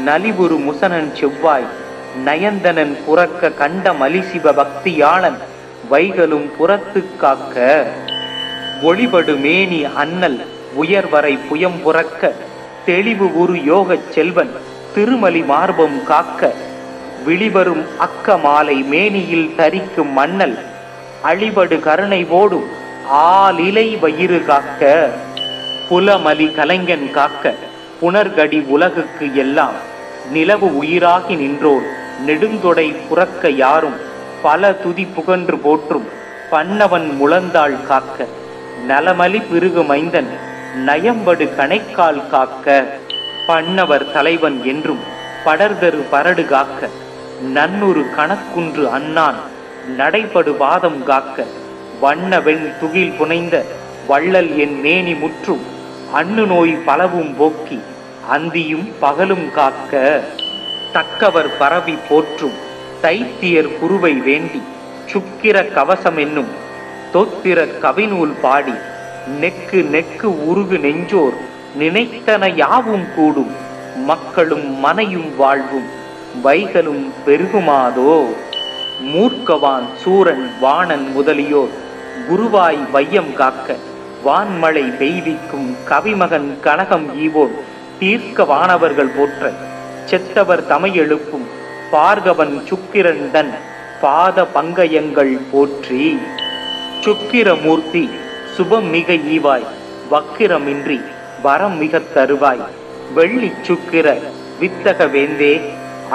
நலிவுறு முசனன் செவ்வாய் நயந்தனன் புறக்க கண்ட மலிசிவ பக்தியாளன் வைகளும் புறத்து காக்க. ஒளிபடு மேனி அண்ணல் உயர்வரை புயம் புறக்க தெளிவு உரு யோகச் செல்வன் திருமலி மார்பம் காக்க. விழிவரும் அக்க மாலை மேனியில் தரிக்கும் மன்னல் அழிபடு கருணை ஓடும் ஆலிலை வயிறு காக்க. புலமலி கலைஞன் காக்க புனர்கடி உலகுக்கு எல்லாம் நிலவு உயிராகி நின்றோர் நெடுந்தொடை புறக்க யாரும் பல துதி புகன்று போற்றும் பன்னவன் முழந்தாள் காக்க. நலமலி பிருகு மைந்தன் நயம்படு கணைக்கால் காக்க. பன்னவர் தலைவன் என்றும் படர்தரு பரடு காக்க. நன்னொரு கணக்குன்று அண்ணான் நடைபடு பாதம் காக்க. வண்ண வெண் துகில் புனைந்த வள்ளல் என் மேனி முற்றும் அண்ணு நோய் பலவும் போக்கி அந்தியும் பகலும் காக்க. தக்கவர் பரவி போற்றும் தைத்தியர் குருவை வேண்டி சுக்கிர கவசம் என்னும் தொத்திர கவிநூல் பாடி நெக்கு நெக்கு உருகு நெஞ்சோர் நினைத்தன யாவும் கூடும் மக்களும் மனையும் வாழ்வும் வைகளும் பெருகுமாதோ. மூர்க்கவான் சூரன் வாணன் முதலியோர் குருவாய் வையம் காக்க. வான்மழை பெய்விக்கும் கவிமகன் கனகம் ஈவோன் தீர்க்க வானவர்கள் போற்ற செத்தவர் தமை எழுப்பும் பார்கவன் சுக்கிரன் தன் பாத பங்கயங்கள் போற்றி. சுக்கிரமூர்த்தி சுபம் மிக ஈவாய் வக்கிரமின்றி வரம் மிக தருவாய் வெள்ளி சுக்கிர வித்தக வேந்தே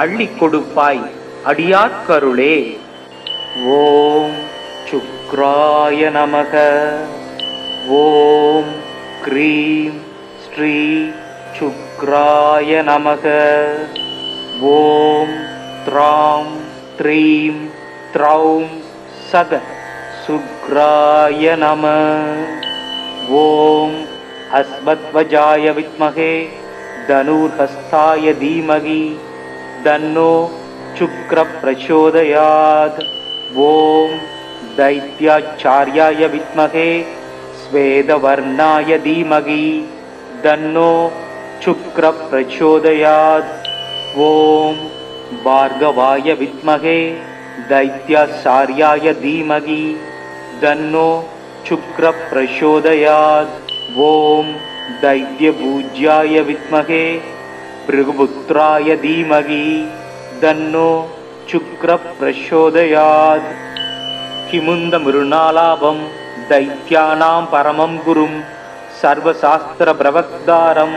அள்ளி கொடுப்பாய் அடியார்கருளே. ஓம் சுக்ராய நமக. ஓம் க்ரீம் ஸ்ரீ சுக்ராய நமக. ஓம் த்ராம் த்ரீம் த்ரௌம் சக சுக்ராய நம. ஓம் அஸ்மத்வஜாய வித்மகே தனுர்ஹஸ்தாய தீமகி தன்னோ சுக்ர பிரச்சோதயாத். ஓம் दैत्याचार्याय विद्महे स्वेदवर्णाय धीमहि तन्नो शुक्र प्रचोदयात्. ओम भार्गवाय विद्महे दैत्याचार्याय धीमहि तन्नो शुक्र प्रचोदयात्. ओम दैत्यपूज्याय विद्महे भृगुपुत्राय धीमहि तन्नो शुक्र प्रचोदयात्. किमुंद मृणालाभम दैत्यानां परमं गुरुं सर्वशास्त्र प्रवक्तारं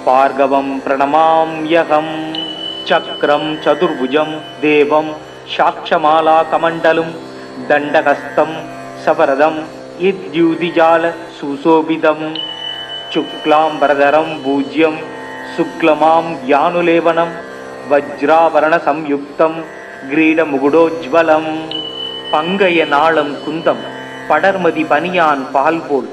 भार्गवं प्रणमाम्यहम्. चक्रं चतुर्भुजं देवं साक्षमाला कमण्डलं दण्डहस्तं सवरदं यद्युतिजाल सुशोभितं. शुक्लांबरधरं भूज्यं शुक्लमां यानुलेवनं वज्रावरण संयुक्तं கிரீடமுகுடோஜ்வலம். பங்கைய நாளம் குந்தம் படர்மதி பனியான் பால்போல்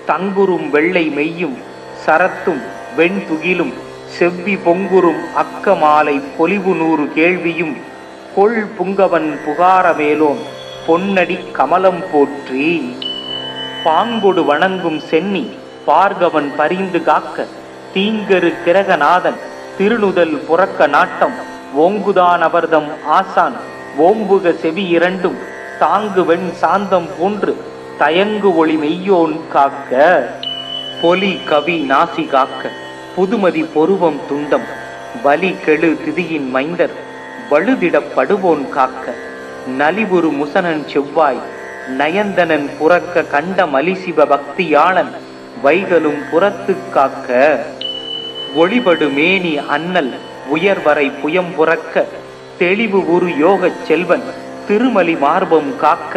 தங்குறும் வெள்ளை மெய்யும் சரத்தும் வெண்துகிலும் செவ்வி பொங்குறும் அக்க மாலை பொலிவு 100 கேள்வியும் கொள் புங்கவன் புகார மேலோன் பொன்னடி கமலம் போற்றி. பாங்கொடு வணங்கும் சென்னி பார்கவன் பரிந்து காக்க தீங்கரு கிரகநாதன் திருநுதல் புறக்க நாட்டம் ஓங்குதான் அவர்தம் ஆசான் ஓம்புக செவி இரண்டும் தாங்கு வெண் சாந்தம் போன்று தயங்கு ஒளி மெய்யோன் காக்க. பொலி கவி நாசி காக்க புதுமதி பொருவம் துண்டம் வலி கெழு திதியின் மைந்தர் வழுதிடப்படுவோன் காக்க. நலிவுறு முசனன் செவ்வாய் நயந்தனன் புறக்க கண்ட மலிசிவ பக்தியாளன் வைகளும் புறத்து காக்க. ஒளிபடு மேனி அண்ணல் உயர்வரை புயம் புறக்க தெளிவு உரு யோகச் செல்வன் திருமலி மார்பம் காக்க.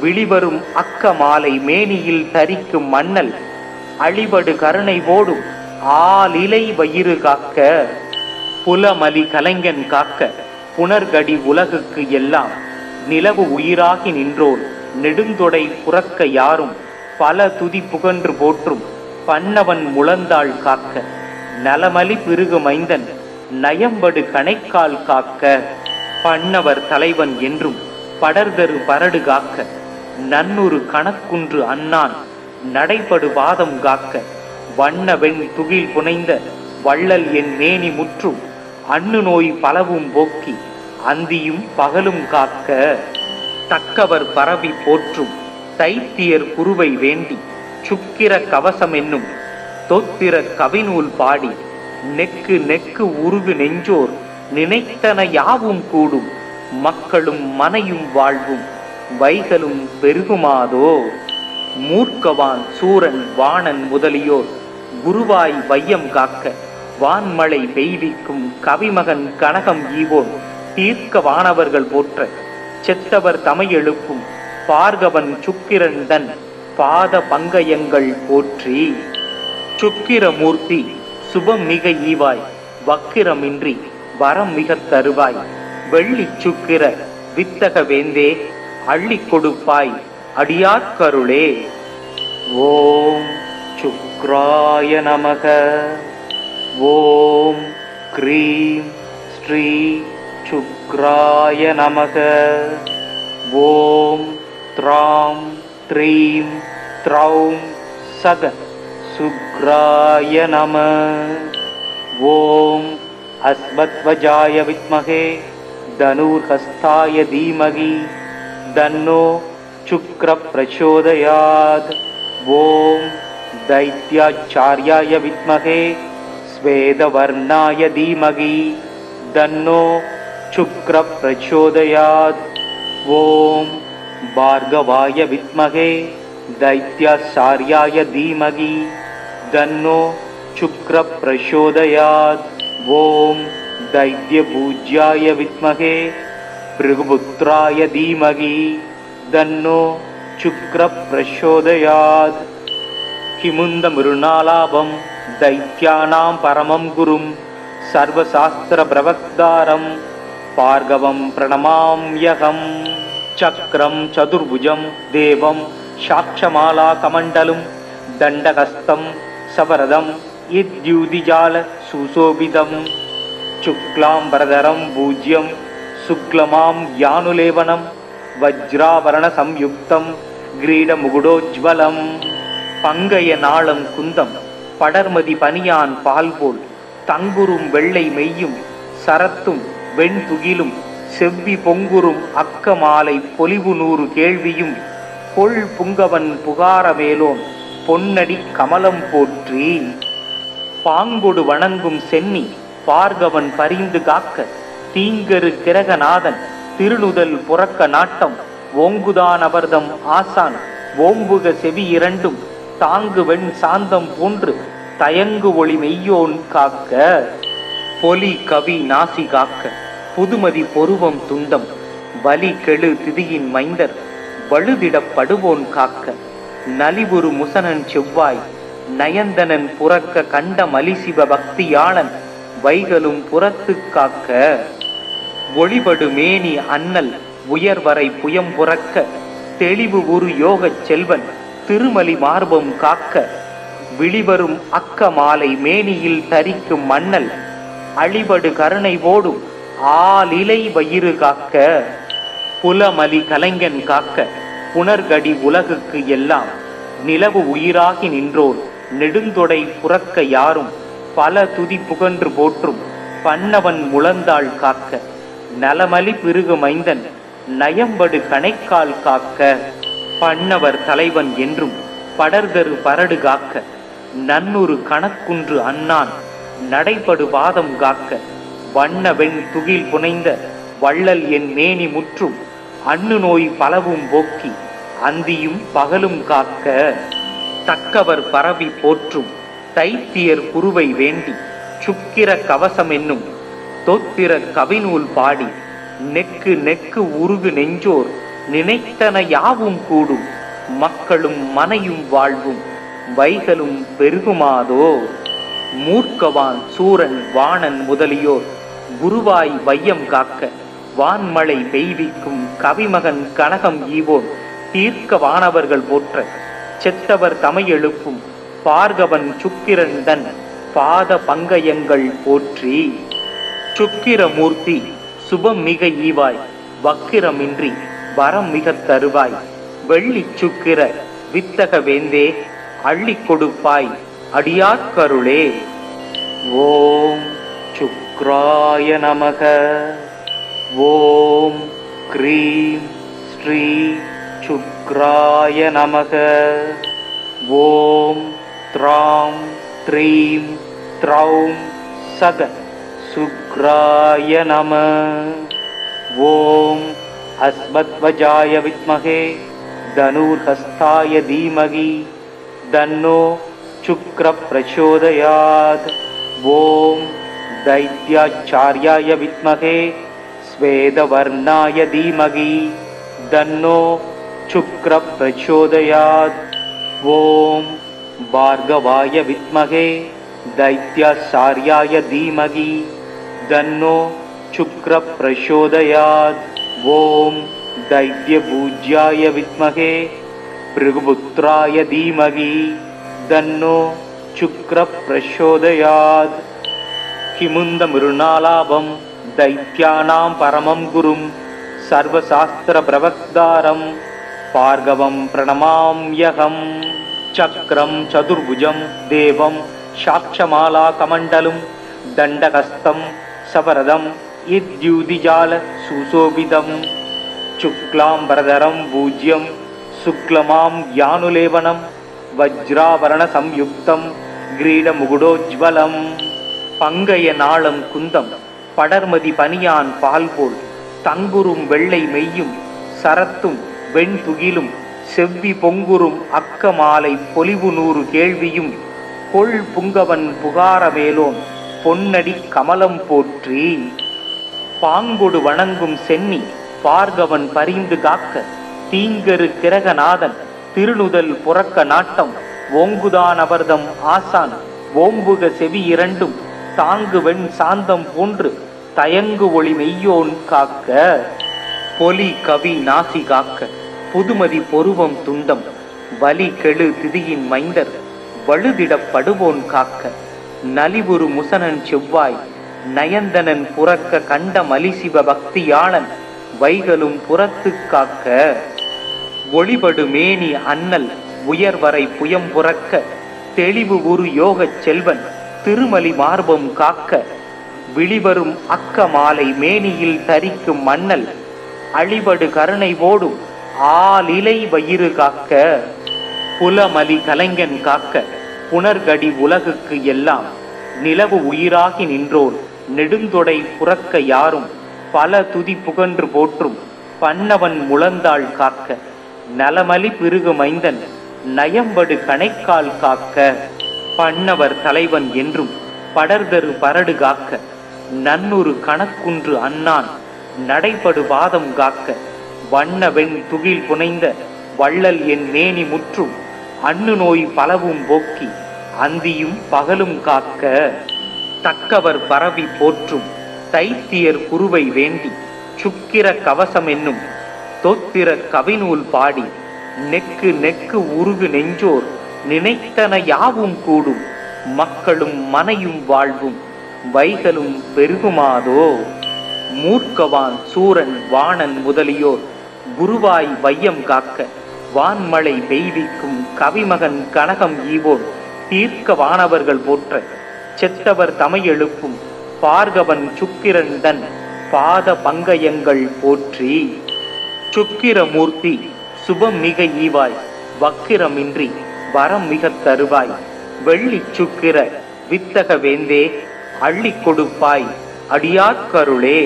விழிவரும் அக்க மாலை மேனியில் தரிக்கும் மண்ணல் அழிபடு கருணை ஓடும் ஆலிலை வயிறு காக்க புலமலி கலைஞன் காக்க புனர்கடி உலகுக்கு எல்லாம் நிலவு உயிராகி நின்றோர் நெடுந்தொடை புறக்க யாரும் பல துதி புகன்று போற்றும் பன்னவன் முழந்தாள் காக்க நலமலி பிருகு மைந்தன் நயம்படு கணைக்கால் காக்க பன்னவர் தலைவன் என்றும் படர்தரு பரடு காக்க நன்னொரு கணக்குன்று அண்ணான் நடைபடு வாதம் காக்க வண்ண வெண் துகில் புனைந்த வள்ளல் என் மேனி முற்றும் அண்ணு நோய் பலவும் போக்கி அந்தியும் பகலும் காக்க தக்கவர் பரவி போற்றும் தைத்தியர் குருவை வேண்டி சுக்கிர கவசம் என்னும் தொத்திர கவிநூல் பாடி நெக்கு நெக்கு உருகு நெஞ்சோர் நினைத்தன யாவும் கூடும் மக்களும் மனையும் வாழ்வும் வைகளும் பெருகுமாதோ மூர்க்கவான் சூரன் வாணன் முதலியோர் குருவாய் வையம் காக்க வான்மழை பெய்விக்கும் கவிமகன் கனகம் ஈவோன் தீர்க்க வானவர்கள் போற்ற செத்தவர் தமை எழுப்பும் பார்கவன் சுக்கிரன் தன் பாத பங்கயங்கள் போற்றி சுக்கிரமூர்த்தி சுபம் மிக ஈவாய் வக்கிரமின்றி வரம் மிக தருவாய் வெள்ளி சுக்கிர வித்தக வேந்தே அள்ளி கொடுப்பாய் அடியார்கருளே. ஓம் சுக்ராய நமக. ஓம் க்ரீம் ஸ்ரீ சுக்ராய நமக. ஓம் த்ராம் த்ரீம் த்ரௌம் சக சுக்ராய நம. ஓம் அஸ்வத்வஜாய வித்மகே தனுர்ஹஸ்தாய தீமகி தன்னோ சுக்ர பிரச்சோதயாத். ஓம் தைத்யாச்சார்யாய வித்மகே ஸ்வேதவர்ணாய தீமகி தன்னோ சுக்ர பிரச்சோதயாத். ஓம் பார்கவாய வித்மகே தைத்யாச்சார்யாய தீமகி தன்னோ சுக்ர பிரச்சோதயாத். ஓம் दैत्यपूज्याय विद्महे भृगुपुत्राय धीमहि तन्नो शुक्र प्रचोदयात्. किमुंद मृणालाभं दैत्यानां परमं गुरुं सर्वशास्त्र प्रवक्तारं भार्गवं प्रणमाम्यहम्. चक्रं चतुर्भुजं देवं साक्षमाला कमण्डलं दण्डहस्तं सवरदं यद्युतिजाल सुशोभितं. शुक्लांबरधरं भूज्यं शुक्लमां यानुलेवनं वज्रावरण संयुक्तं ग्रीडमुकुडोज्ज्वलं. பங்கைய நாளம் குந்தம் படர்மதி பனியான் பால்போல் தங்குரும் வெள்ளை மெய்யும் சரத்தும் வெண்துகிலும் செவ்வி பொங்குரும் அக்க மாலை பொலிவு நூறு கேள்வியும் கொள் புங்கவன் புகார மேலோன் பொன்னடி கமலம் போற்றி. பாங்கொடு வணங்கும் சென்னி பார்கவன் பரிந்து காக்க தீங்கரு கிரகநாதன் திருநுதல் புறக்க நாட்டம் ஓங்குதான் அவர்தம் ஆசான் ஓம்புக செவி இரண்டும் தாங்கு வெண் சாந்தம் போன்று தயங்கு ஒளி மெய்யோன் காக்க. பொலி கவி நாசி காக்க புதுமதி பொருவம் துண்டம் வலி கெழு திதியின் மைந்தர் வழுதிடப்படுவோன் காக்க. நலிவுறு முசனன் செவ்வாய் நயந்தனன் புறக்க கண்ட மலிசிவ பக்தியாளன் வைகளும் புறத்து காக்க. ஒளிபடு மேனி அண்ணல் உயர்வரை புயம் புறக்க தெளிவு உரு யோகச் செல்வன் திருமலி மார்பம் காக்க. விழிவரும் அக்க மாலை மேனியில் தரிக்கும் மண்ணல் அழிபடு கருணை ஓடும் ஆலிலை வயிறு காக்க. புலமலி கலைஞன் காக்க புனர்கடி உலகுக்கு எல்லாம் நிலவு உயிராகி நின்றோர் நெடுந்தொடை புறக்க யாரும் பல துதி புகன்று போற்றும் பன்னவன் முழந்தாள் காக்க. நலமலி பிருகு மைந்தன் நயம்படு கணைக்கால் காக்க. பன்னவர் தலைவன் என்றும் படர்தரு பரடு காக்க நன்னொரு கணக்குன்று அண்ணான் நடைபடு வாதம் காக்க. வண்ண வெண் துகில் புனைந்த வள்ளல் என் மேனி முற்றும் அண்ணு நோய் பலவும் போக்கி அந்தியும் பகலும் காக்க. தக்கவர் பரவி போற்றும் தைத்தியர் குருவை வேண்டி சுக்கிர கவசம் என்னும் தொத்திர கவிநூல் பாடி நெக்கு நெக்கு உருகு நெஞ்சோர் நினைத்தன யாவும் கூடும், மக்களும் மனையும் வாழ்வும், வைகளும் பெருகுமாதோ. மூர்க்கவான் சூரன் வாணன் முதலியோர் குருவாய் வையம் காக்க, வான்மழை பெய்விக்கும் கவிமகன் கனகம் ஈவோன் தீர்க்க வானவர்கள் போற்ற, செத்தவர் தமை எழுப்பும் பார்கவன் சுக்கிரன் தன் பாத பங்கயங்கள் போற்றி. சுக்கிரமூர்த்தி சுபம் மிக ஈவாய், வக்கிரமின்றி வரம் மிக தருவாய், வெள்ளி சுக்கிர வித்தக வேந்தே அள்ளி கொடுப்பாய் அடியார்க்கருளே. ஓம் சுக்ராய நமக. ஓம் க்ரீம் ஸ்ரீ சுக்ராய நமக. ஓம் த்ராம் த்ரீம் த்ரௌம் சத சுக்ராய நம. ஓம் அஸ்மத்வஜாய வித்மகே தனுர்ஹஸ்தாய தீமகி தன்னோ சுக்ர பிரச்சோதயாத். ஓம் தைத்யாச்சார்யாய வித்மகே ஸ்வேதவர்ணாய தீமகி தன்னோ சுக்ர பிரச்சோதயாத். ஓம் பார்கவாய வித்மகே தைத்யாச்சார்யாய தீமகி தன்னோ சுக்ர பிரச்சோதயாத். ஓம் दैत्यपूज्याय विद्महे भृगुपुत्राय धीमहि तन्नो शुक्र प्रचोदयात्. किमुंद मृणालाभं दैत्यानां परमं गुरुं सर्वशास्त्र प्रवक्तारं भार्गवं प्रणमाम्यहं. चक्रं चतुर्भुजं देवं साक्षमाला कमण्डलं दण्डहस्तं सवरदं यद्युतिजाल सुशोभितं. शुक्लांबरधरं पूज्यं शुक्लमां यानुलेवनं वज्रावरण संयुक्तं கிரீடமுகுடோஜ்வலம். பங்கைய நாளம் குந்தம் படர்மதி பனியான் பால்போல் தங்குரும் வெள்ளை மெய்யும் சரத்தும் வெண்துகிலும் செவ்வி பொங்குரும் அக்க மாலை பொலிவு 100 கேள்வியும் கொள் புங்கவன் புகார மேலோன் பொன்னடி கமலம் போற்றி. பாங்கொடு வணங்கும் சென்னி பார்கவன் பரிந்து காக்க, தீங்கரு கிரகநாதன் திருநுதல் புறக்க நாட்டம் ஓங்குதான் அவர்தம் ஆசான் ஓம்புக செவி இரண்டும் தாங்கு வெண் சாந்தம் போன்று தயங்கு ஒளி மெய்யோன் காக்க. பொலி கவி நாசி காக்க புதுமதி பொருவம் துண்டம் வலி கெழு திதியின் மைந்தர் வழுதிடப்படுவோன் காக்க. நலிவுறு முசனன் செவ்வாய் நயந்தனன் புறக்க கண்ட மலிசிவ பக்தியாளன் வைகளும் புறத்து காக்க. ஒளிபடு மேனி அண்ணல் உயர்வரை புயம் புறக்க, தெளிவு உரு யோகச் செல்வன் திருமலி மார்பம் காக்க. விழிவரும் அக்க மாலை மேனியில் தரிக்கும் மன்னல் அழிபடு கருணை ஓடும் ஆலிலை வயிறு காக்க. புலமலி கலைஞன் காக்க புனர்கடி உலகுக்கு எல்லாம் நிலவு உயிராகி நின்றோர் நெடுந்தொடை புறக்க யாரும் பல துதி புகன்று போற்றும் பன்னவன் முழந்தாள் காக்க. நலமலி பிருகு மைந்தன் நயம்படு கணைக்கால் காக்க. பன்னவர் தலைவன் என்றும் படர்தரு பரடு காக்க. நன்னொரு கணக்குன்று அண்ணான் நடைபடு பாதம் காக்க. வண்ண வெண் துகில் புனைந்த வள்ளல் என் மேனி முற்றும் அண்ணு நோய் பலவும் போக்கி அந்தியும் பகலும் காக்க. தக்கவர் பரவி போற்றும் தைத்தியர் குருவை வேண்டி சுக்கிர கவசம் என்னும் தொத்திர கவிநூல் பாடி நெக்கு நெக்கு உருகு நெஞ்சோர் நினைத்தன யாவும் கூடும், மக்களும் மனையும் வாழ்வும் வைகளும் பெருகுமாதோ. மூர்க்கவான் சூரன் வாணன் முதலியோர் குருவாய் வையம் காக்க, வான்மழை பெய்விக்கும் கவிமகன் கனகம் ஈவோன் தீர்க்க வானவர்கள் போற்ற, செத்தவர் தமை எழுப்பும் பார்கவன் சுக்கிரன் தன் பாத பங்கயங்கள் போற்றி. சுக்கிரமூர்த்தி சுபம் மிக ஈவாய், வக்கிரமின்றி வரம் மிக தருவாய், வெள்ளி சுக்கிர வித்தக வேந்தே அள்ளி கொடுப்பாய் அடியார்க்கருளே.